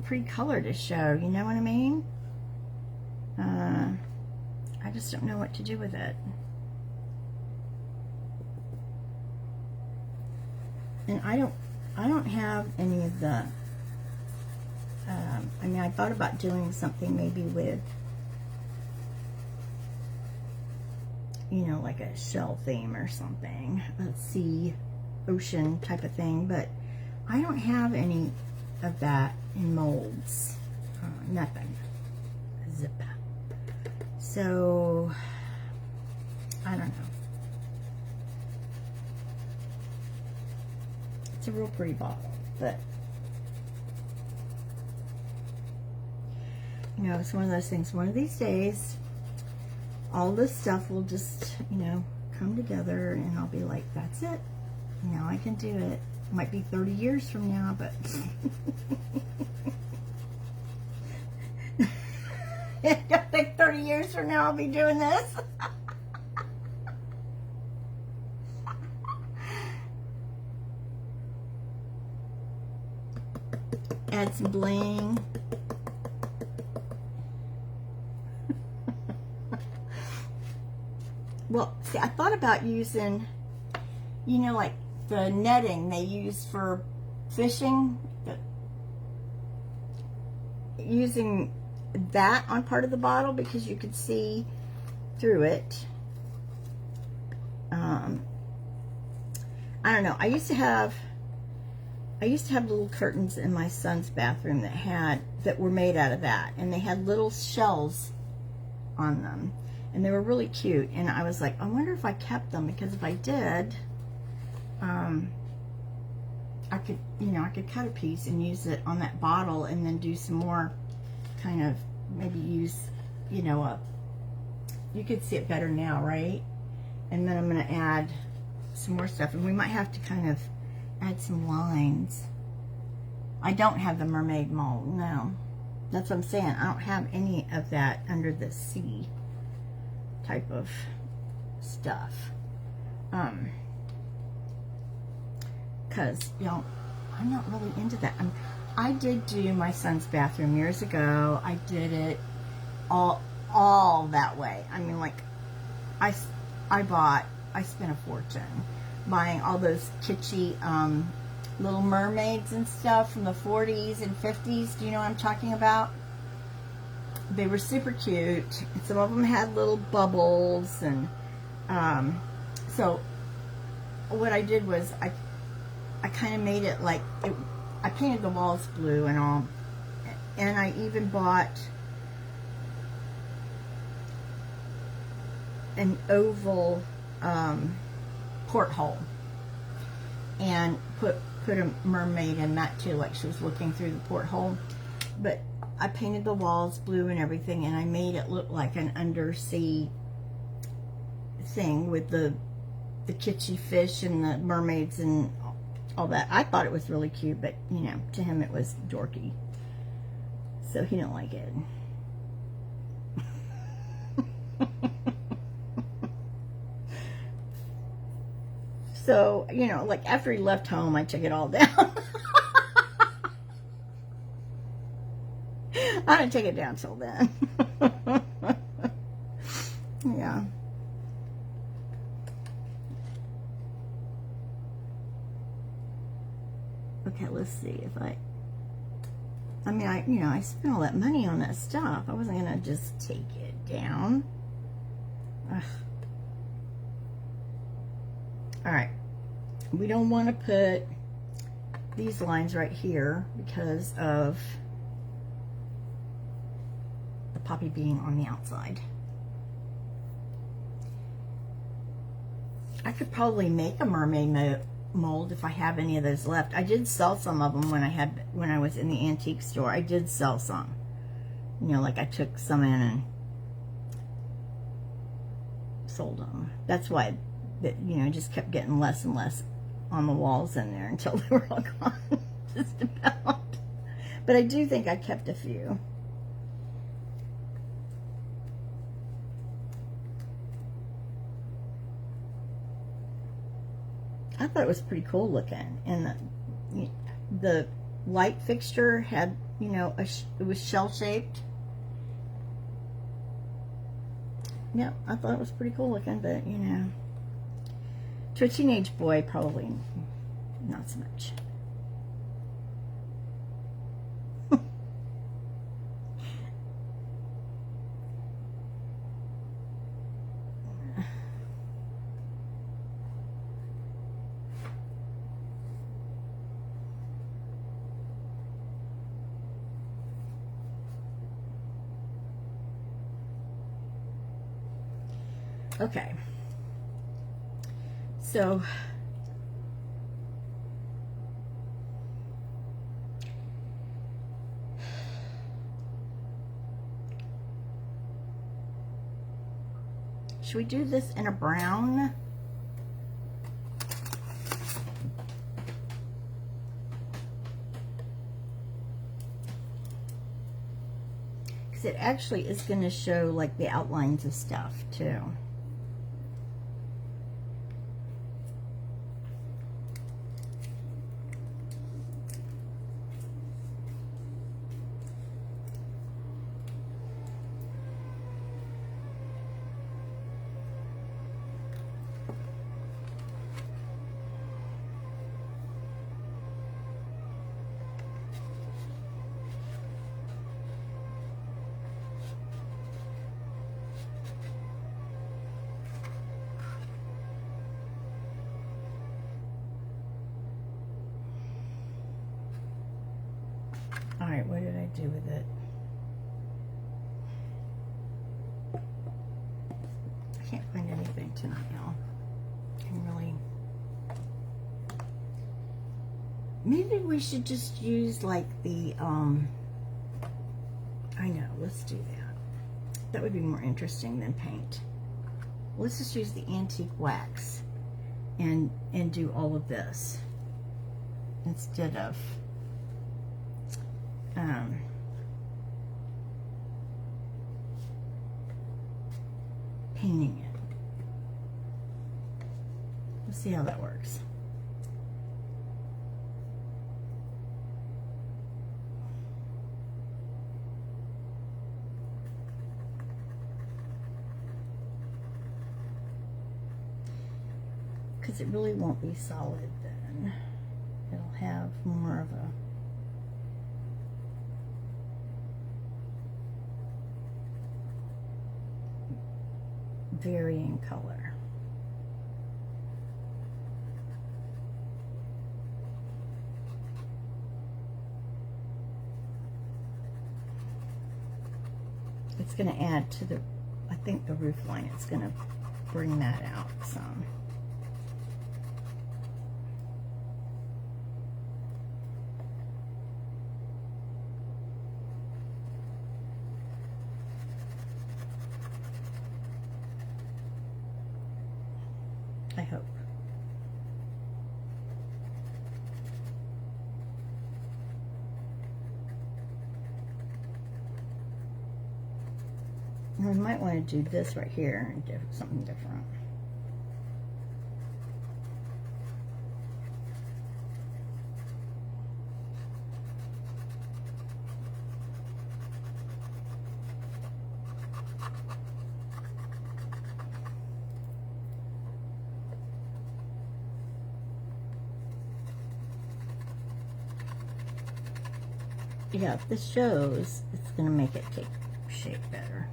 pretty color to show, you know what I mean? I just don't know what to do with it. And I don't have any of the, I mean, I thought about doing something maybe with, you know, like a shell theme or something, a sea, ocean type of thing, but I don't have any of that in molds, nothing, zip. So, I don't know. It's a real pretty bottle, but you know, it's one of those things. One of these days, all this stuff will just, you know, come together, and I'll be like, "That's it. Now I can do it." It might be 30 years from now, but I think 30 years from now I'll be doing this. Add some bling. Well, see, I thought about using, you know, like the netting they use for fishing, using that on part of the bottle because you could see through it. I don't know. I used to have little curtains in my son's bathroom that were made out of that, and they had little shells on them, and they were really cute. And I was like, I wonder if I kept them, because if I did, I could, you know, I could cut a piece and use it on that bottle, and then do some more kind of, maybe use, you know, you could see it better now, right? And then I'm going to add some more stuff, and we might have to kind of add some lines. I don't have the mermaid mold, no. That's what I'm saying. I don't have any of that under the sea type of stuff. Because, you know, I'm not really into that. I did do my son's bathroom years ago. I did it all all that way. I mean, like, I spent a fortune buying all those kitschy Little Mermaids and stuff from the 40s and 50s. Do you know what I'm talking about? They were super cute. And some of them had little bubbles. And so what I did was I kind of made it like, I painted the walls blue and all. And I even bought an oval porthole and put a mermaid in that too, like she was looking through the porthole. But I painted the walls blue and everything, and I made it look like an undersea thing with the kitschy fish and the mermaids and all that. I thought it was really cute, but you know, to him it was dorky, so he didn't like it. So, you know, like after he left home, I took it all down. I didn't take it down till then. Yeah. Okay, let's see if I mean, I spent all that money on that stuff. I wasn't going to just take it down. Ugh. All right, we don't want to put these lines right here because of the poppy being on the outside. I could probably make a mermaid mold if I have any of those left. I did sell some of them when I was in the antique store. I did sell some. You know, like I took some in and sold them. That's why that, you know, just kept getting less and less on the walls in there until they were all gone. Just about. But I do think I kept a few. I thought it was pretty cool looking, and the light fixture had, you know, it was shell shaped. Yeah, I thought it was pretty cool looking, but you know, to a teenage boy, probably not so much. Okay, so should we do this in a brown? Because it actually is going to show like the outlines of stuff too. All right, what did I do with it? I can't find anything tonight, y'all. Maybe we should just use like the, I know, let's do that. That would be more interesting than paint. Let's just use the antique wax and do all of this instead of painting it. Let's see how that works. because it really won't be solid then. It'll have more of a varying color. It's going to add to the, I think, the roof line. It's going to bring that out some. I hope. We might want to do this right here and do something different. Yeah, if this shows, it's going to make it take shape better.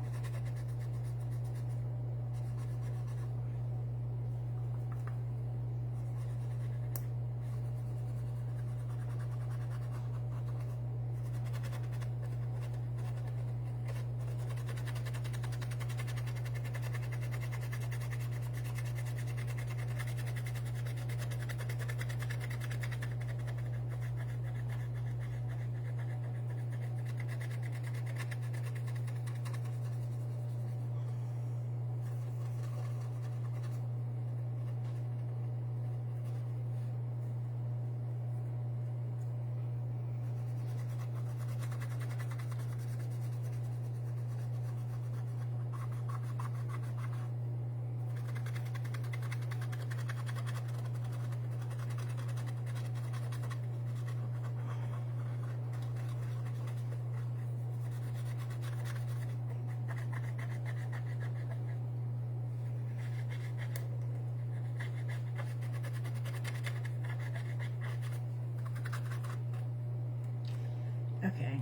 Okay,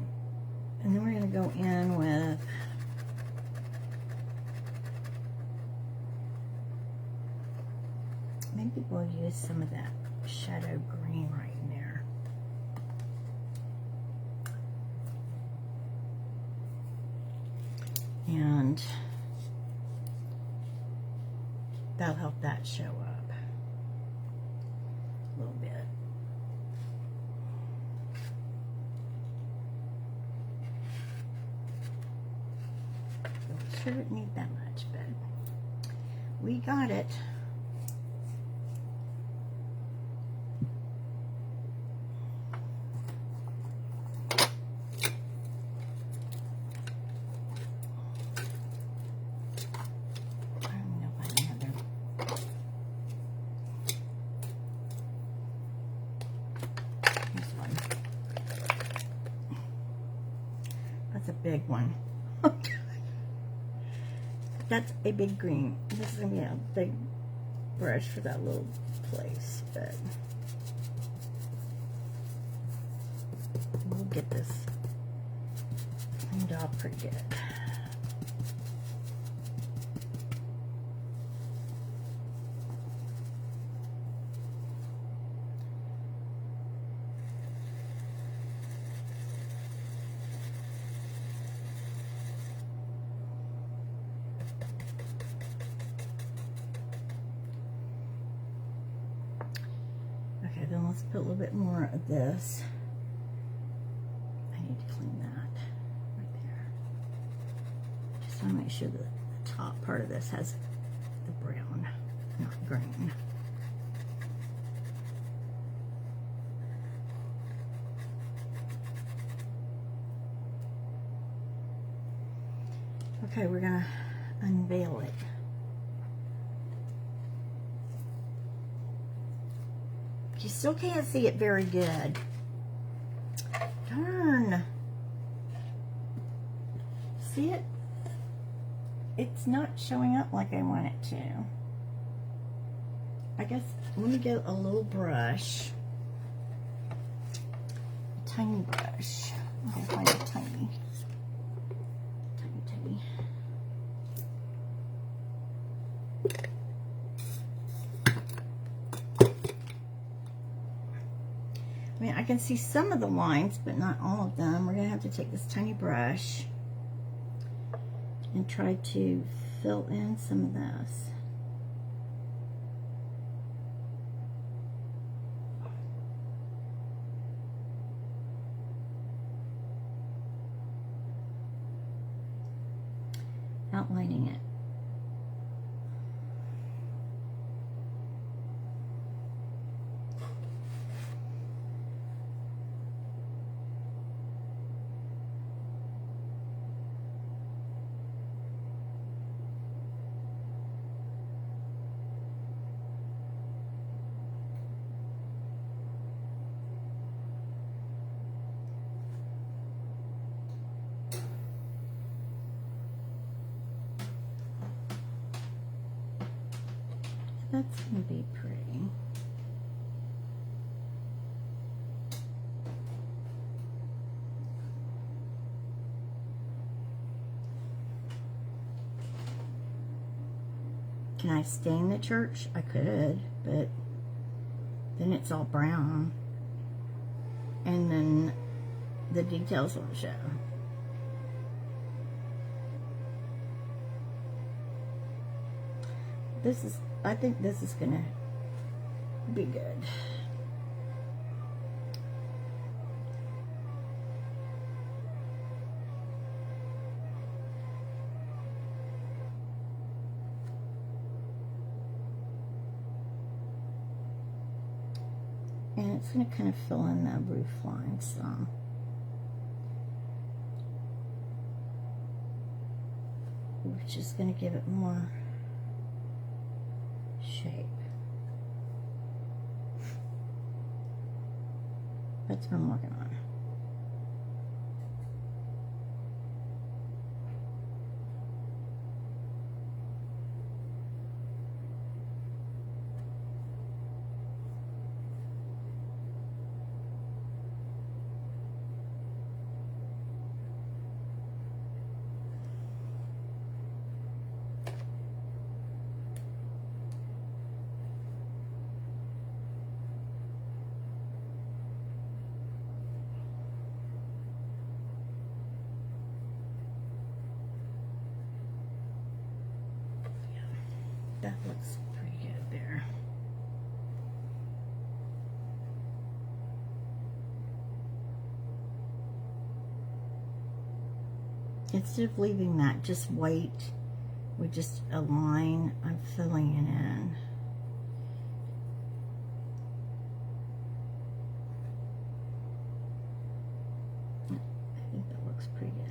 and then we're going to go in with maybe we'll use some of that shadow green right in there. And that'll help that show up a little bit. Sure didn't need that much, but we got it. I don't know if I have them. Here's one. That's a big one. That's a big green. This is going to be a big brush for that little place, but we'll get this cleaned off pretty good. Okay, then let's put a little bit more of this. I need to clean that right there. Just want to make sure that the top part of this has the brown, not green. Okay, we're gonna unveil it. You still can't see it very good. Darn. See it? It's not showing up like I want it to. I guess I'm going to get a little brush. A tiny brush. I'll find a tiny. I mean, I can see some of the lines, but not all of them. We're going to have to take this tiny brush and try to fill in some of this. Outlining it. That's going to be pretty. Can I stain the church? I could, but then it's all brown. And then the details won't show. I think this is gonna be good. And it's gonna kind of fill in the roof line some. Which is gonna give it more shape. That's what I'm working on. That looks pretty good there. Instead of leaving that just white with just a line, I'm filling it in. I think that looks pretty good.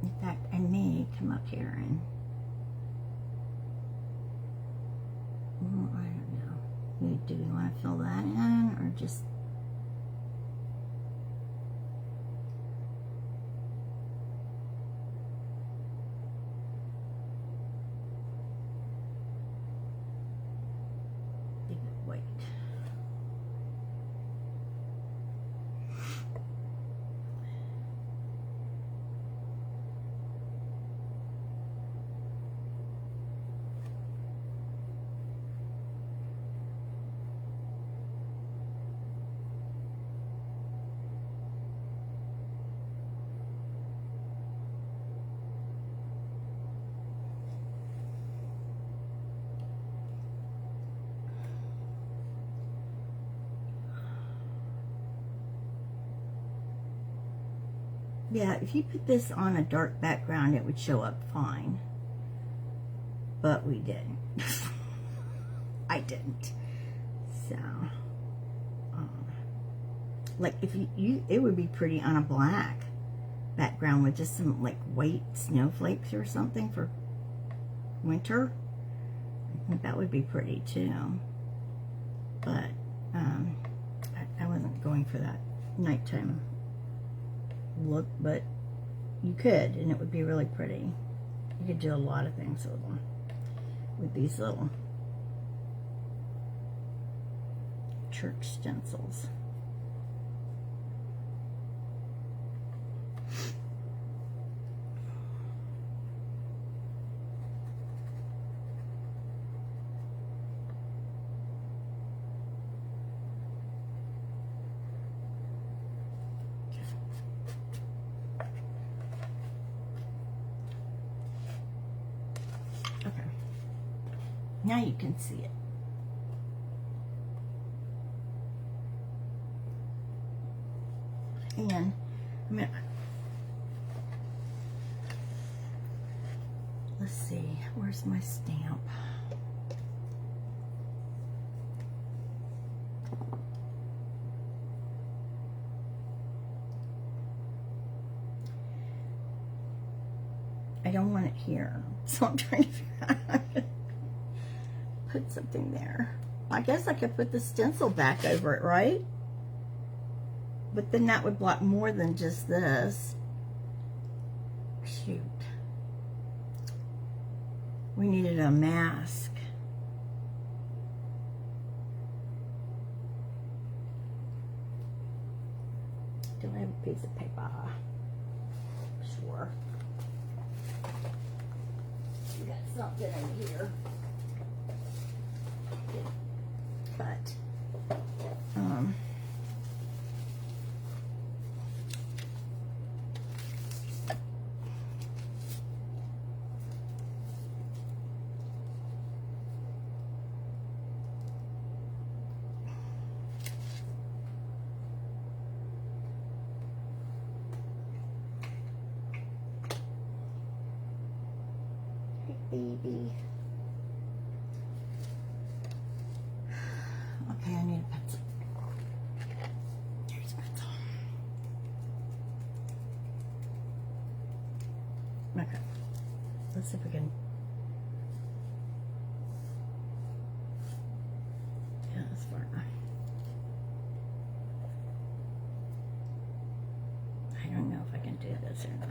In fact, I may come up here and, I don't know. Do we want to fill that in or just leave it white? Yeah, if you put this on a dark background, it would show up fine. But we didn't. I didn't. So, like if you, it would be pretty on a black background with just some like white snowflakes or something for winter. I think that would be pretty too. But I wasn't going for that nighttime look, but you could, and it would be really pretty. You could do a lot of things with them, with these little church stencils. Okay, now you can see it. And I mean, let's see, where's my stamp? I don't want it here, so I'm trying to figure out how to put something there. I guess I could put the stencil back over it, right? But then that would block more than just this. Shoot. We needed a mask. Do I have a piece of paper? Sure. We got something in here. But, baby. Okay, I need a pencil. Here's a pencil. Okay. Let's see if we can. Yeah, that's far enough. I don't know if I can do this or not.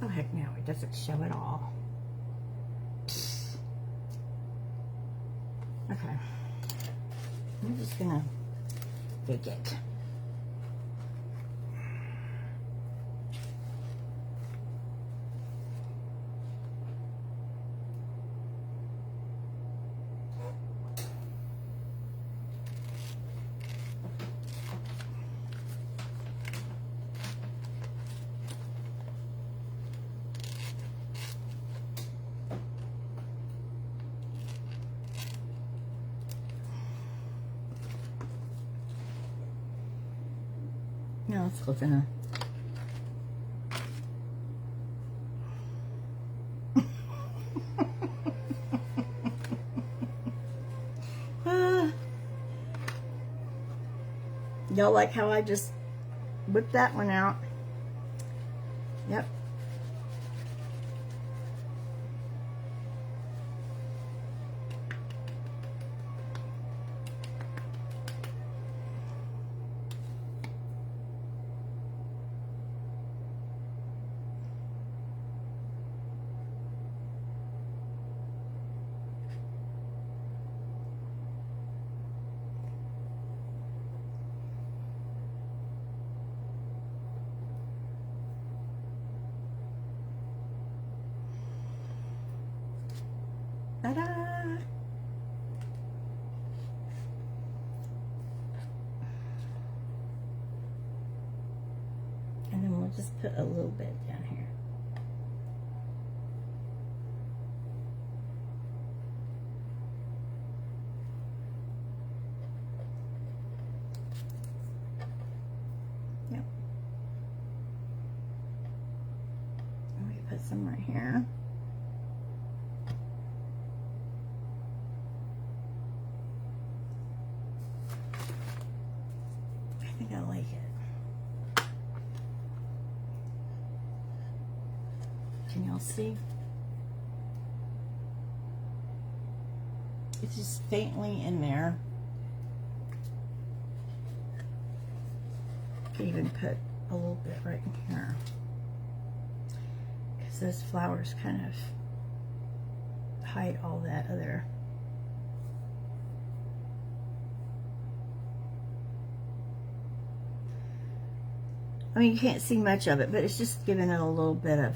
Oh heck no, it doesn't show at all. Okay. I'm just gonna bake it. No, it's close enough. Y'all like how I just whipped that one out? Yep. Ta-da! And then we'll just put a little bit down here. Yep. And we put some right here. I think I like it. Can y'all see? It's just faintly in there. Could even put a little bit right in here, because those flowers kind of hide all that other. I mean, you can't see much of it, but it's just giving it a little bit of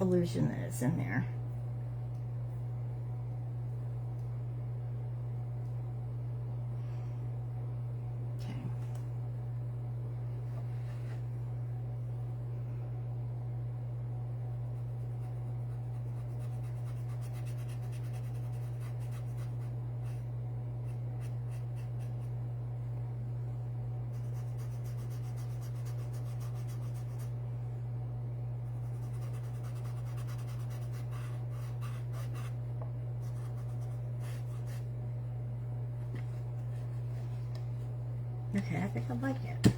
illusion that it's in there. Okay. Okay, I think I like it.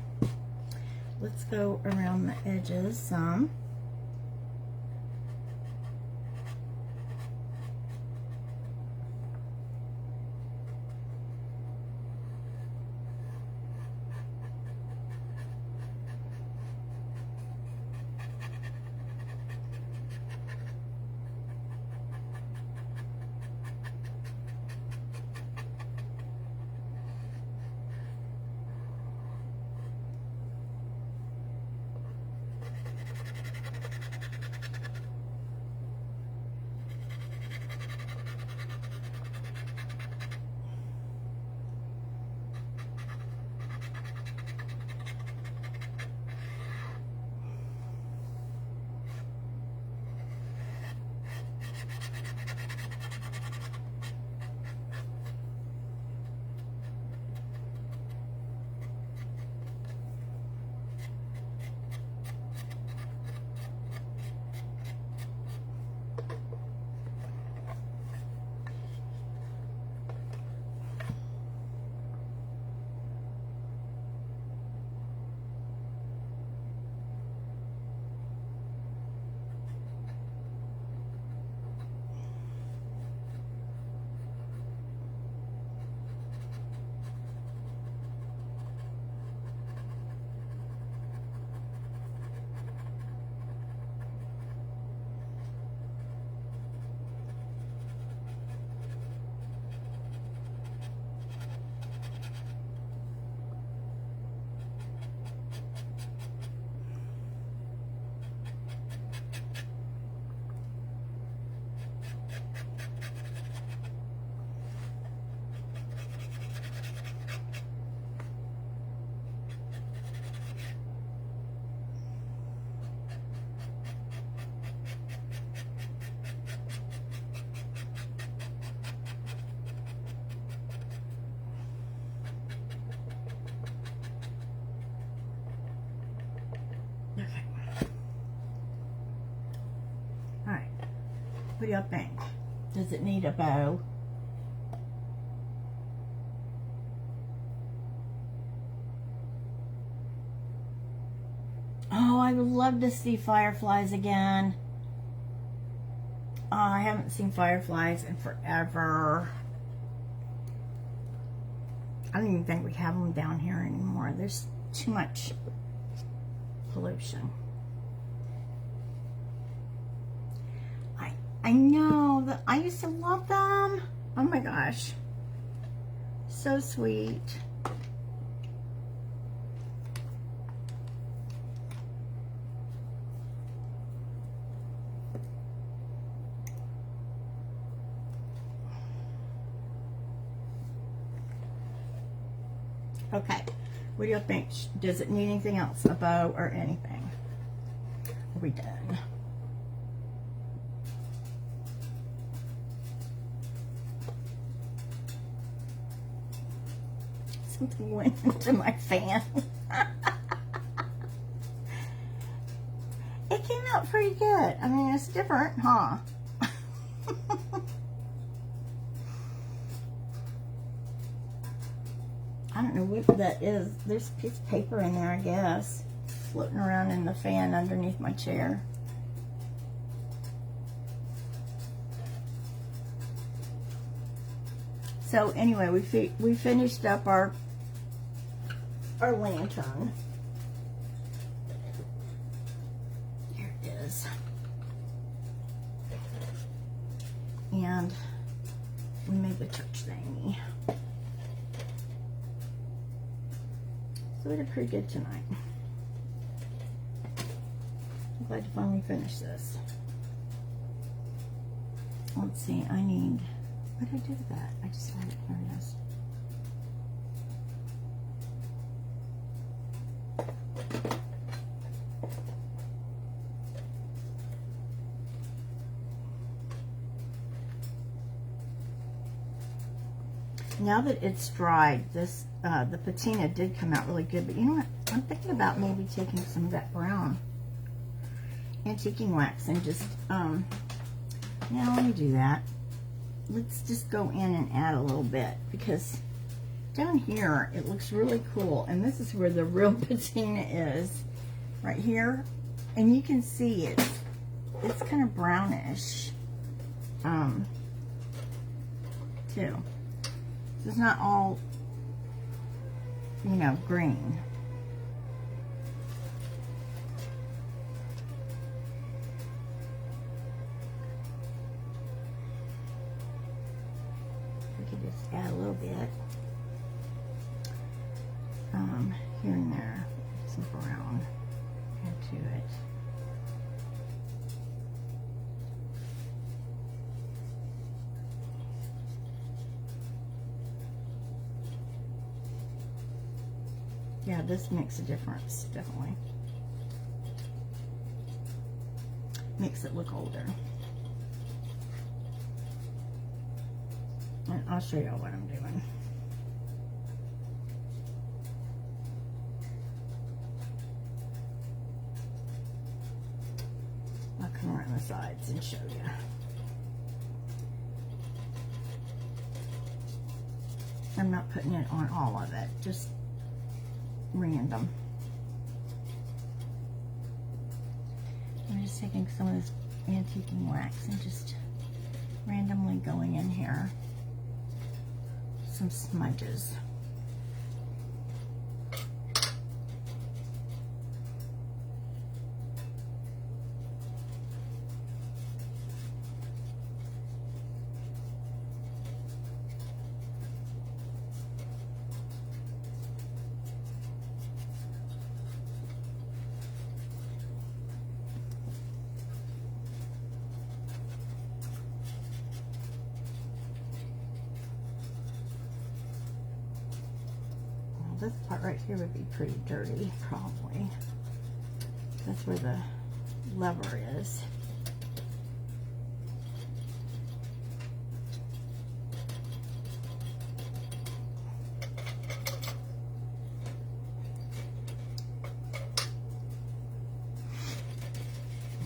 Let's go around the edges some. Okay. All right. What do y'all think? Does it need a bow? Oh, I would love to see fireflies again. I haven't seen fireflies in forever. I don't even think we have them down here anymore. There's too much pollution. I know that I used to love them. Oh my gosh. So sweet. Okay, what do you think? Does it need anything else? A bow or anything? Are we done? Something went into my fan. It came out pretty good. I mean, it's different, huh? I don't know what that is. There's a piece of paper in there, I guess, floating around in the fan underneath my chair. So anyway, we finished up our lantern. Here it is. And we made the church thingy. So we did pretty good tonight. I'm glad to finally finish this. Let's see, I need, what did I do with that? I just had it, here it is. Now that it's dried, this the patina did come out really good, but you know what? I'm thinking about maybe taking some of that brown antiquing wax and just, yeah, let me do that. Let's just go in and add a little bit, because down here it looks really cool, and this is where the real patina is, right here, and you can see it's kind of brownish, too. It's not all, you know, green. We could just add a little bit here and there, some brown into it. Yeah, this makes a difference, definitely. Makes it look older. And I'll show you all what I'm doing. I'll come around the sides and show you. I'm not putting it on all of it, just random. I'm just taking some of this antiquing wax and just randomly going in here. Some smudges. This part right here would be pretty dirty, probably. That's where the lever is.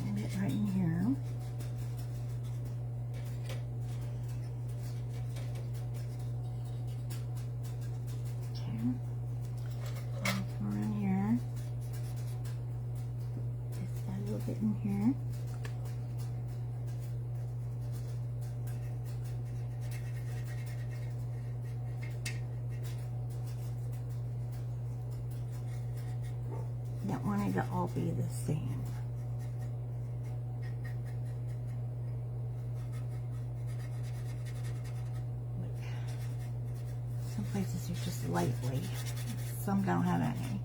A bit right in here. In here. Don't want it to all be the same. Some places are just lightly, some don't have any.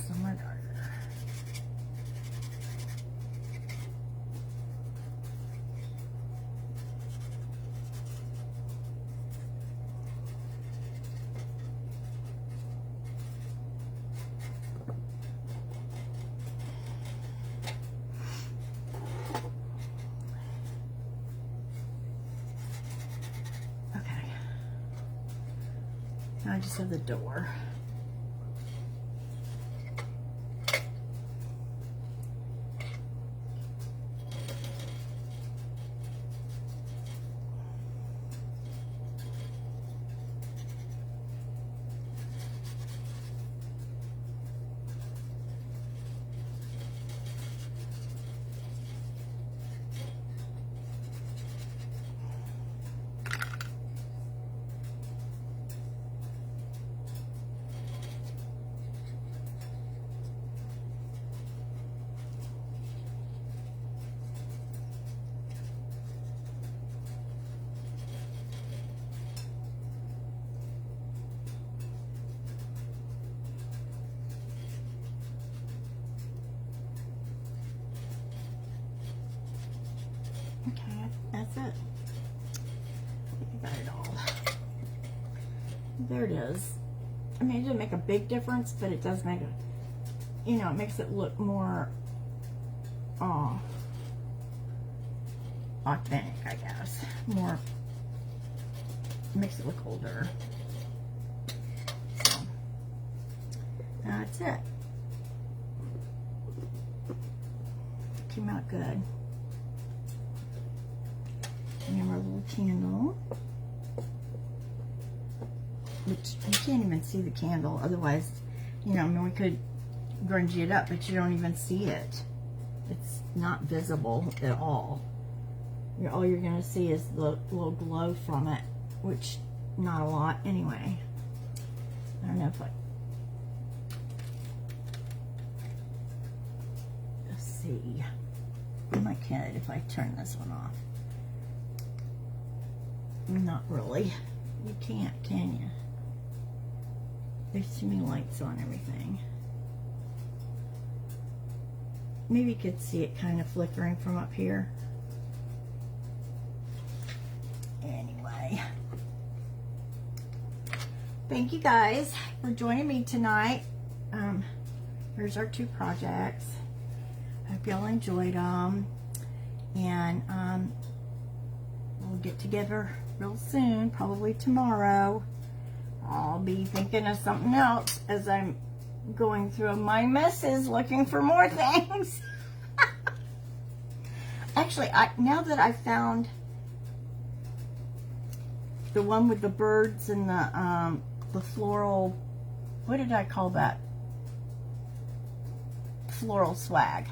Some are darker. Now I just have the door. Okay, that's it. I got it all. There it is. I mean, it didn't make a big difference, but it does make a, you know, it makes it look more authentic, I guess. More, makes it look older. So, that's it. Came out good. And our little candle, which you can't even see the candle. Otherwise, you know, I mean, we could grunge it up, but you don't even see it. It's not visible at all. All you're going to see is the little glow from it, which not a lot anyway. I don't know if let's see. I might could if I turn this one off. Not really. You can't, can you? There's too many lights on everything. Maybe you could see it kind of flickering from up here. Anyway. Thank you guys for joining me tonight. Here's our 2 projects. I hope y'all enjoyed them. And we'll get together real soon, probably tomorrow. I'll be thinking of something else as I'm going through my messes looking for more things. Actually, now that I found the one with the birds and the floral, what did I call that? Floral swag.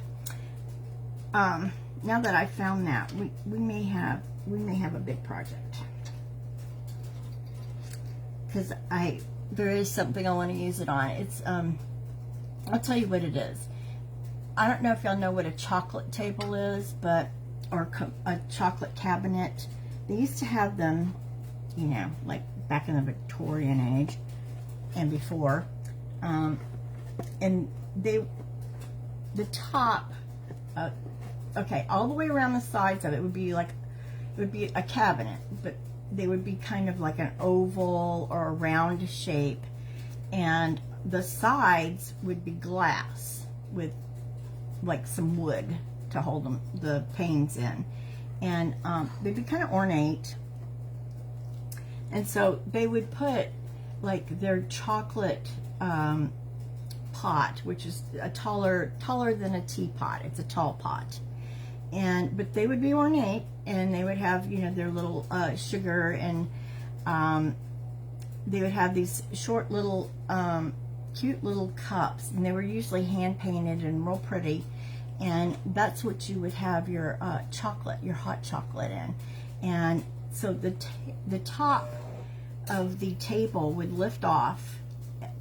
Now that I found that, we may have a big project. Because there is something I want to use it on. It's I'll tell you what it is. I don't know if y'all know what a chocolate table is, or a chocolate cabinet. They used to have them, you know, like back in the Victorian age and before. And the top, okay, all the way around the sides of it would be like, it would be a cabinet, but they would be kind of like an oval or a round shape, and the sides would be glass with like some wood to hold them, the panes in, and they'd be kind of ornate. And so they would put like their chocolate pot, which is a taller than a teapot. It's a tall pot. But they would be ornate, and they would have, you know, their little sugar, and they would have these short little cute little cups, and they were usually hand painted and real pretty, and that's what you would have your chocolate, your hot chocolate in. And so the top of the table would lift off.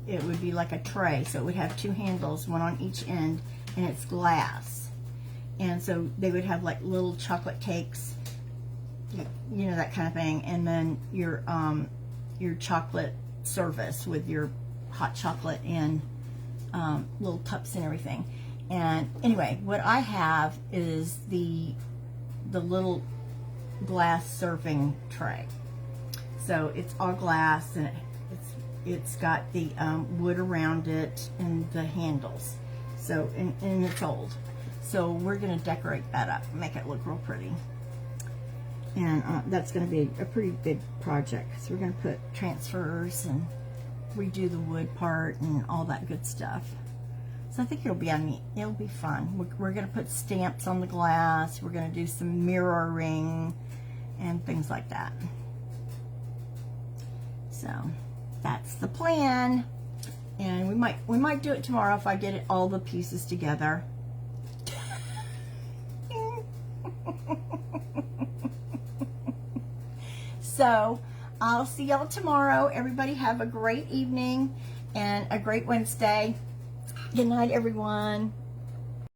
It would be like a tray, so it would have 2 handles, one on each end, and it's glass. And so they would have like little chocolate cakes, you know, that kind of thing. And then your chocolate service with your hot chocolate and little cups and everything. And anyway, what I have is the little glass serving tray. So it's all glass, and it's got the wood around it and the handles. So and it's old. So we're going to decorate that up, make it look real pretty. And that's going to be a pretty big project. So we're going to put transfers and redo the wood part and all that good stuff. So I think it'll be fun. We're going to put stamps on the glass. We're going to do some mirroring and things like that. So that's the plan. And we might do it tomorrow if I get all the pieces together. So I'll see y'all tomorrow. Everybody have a great evening and a great Wednesday. Good night, everyone.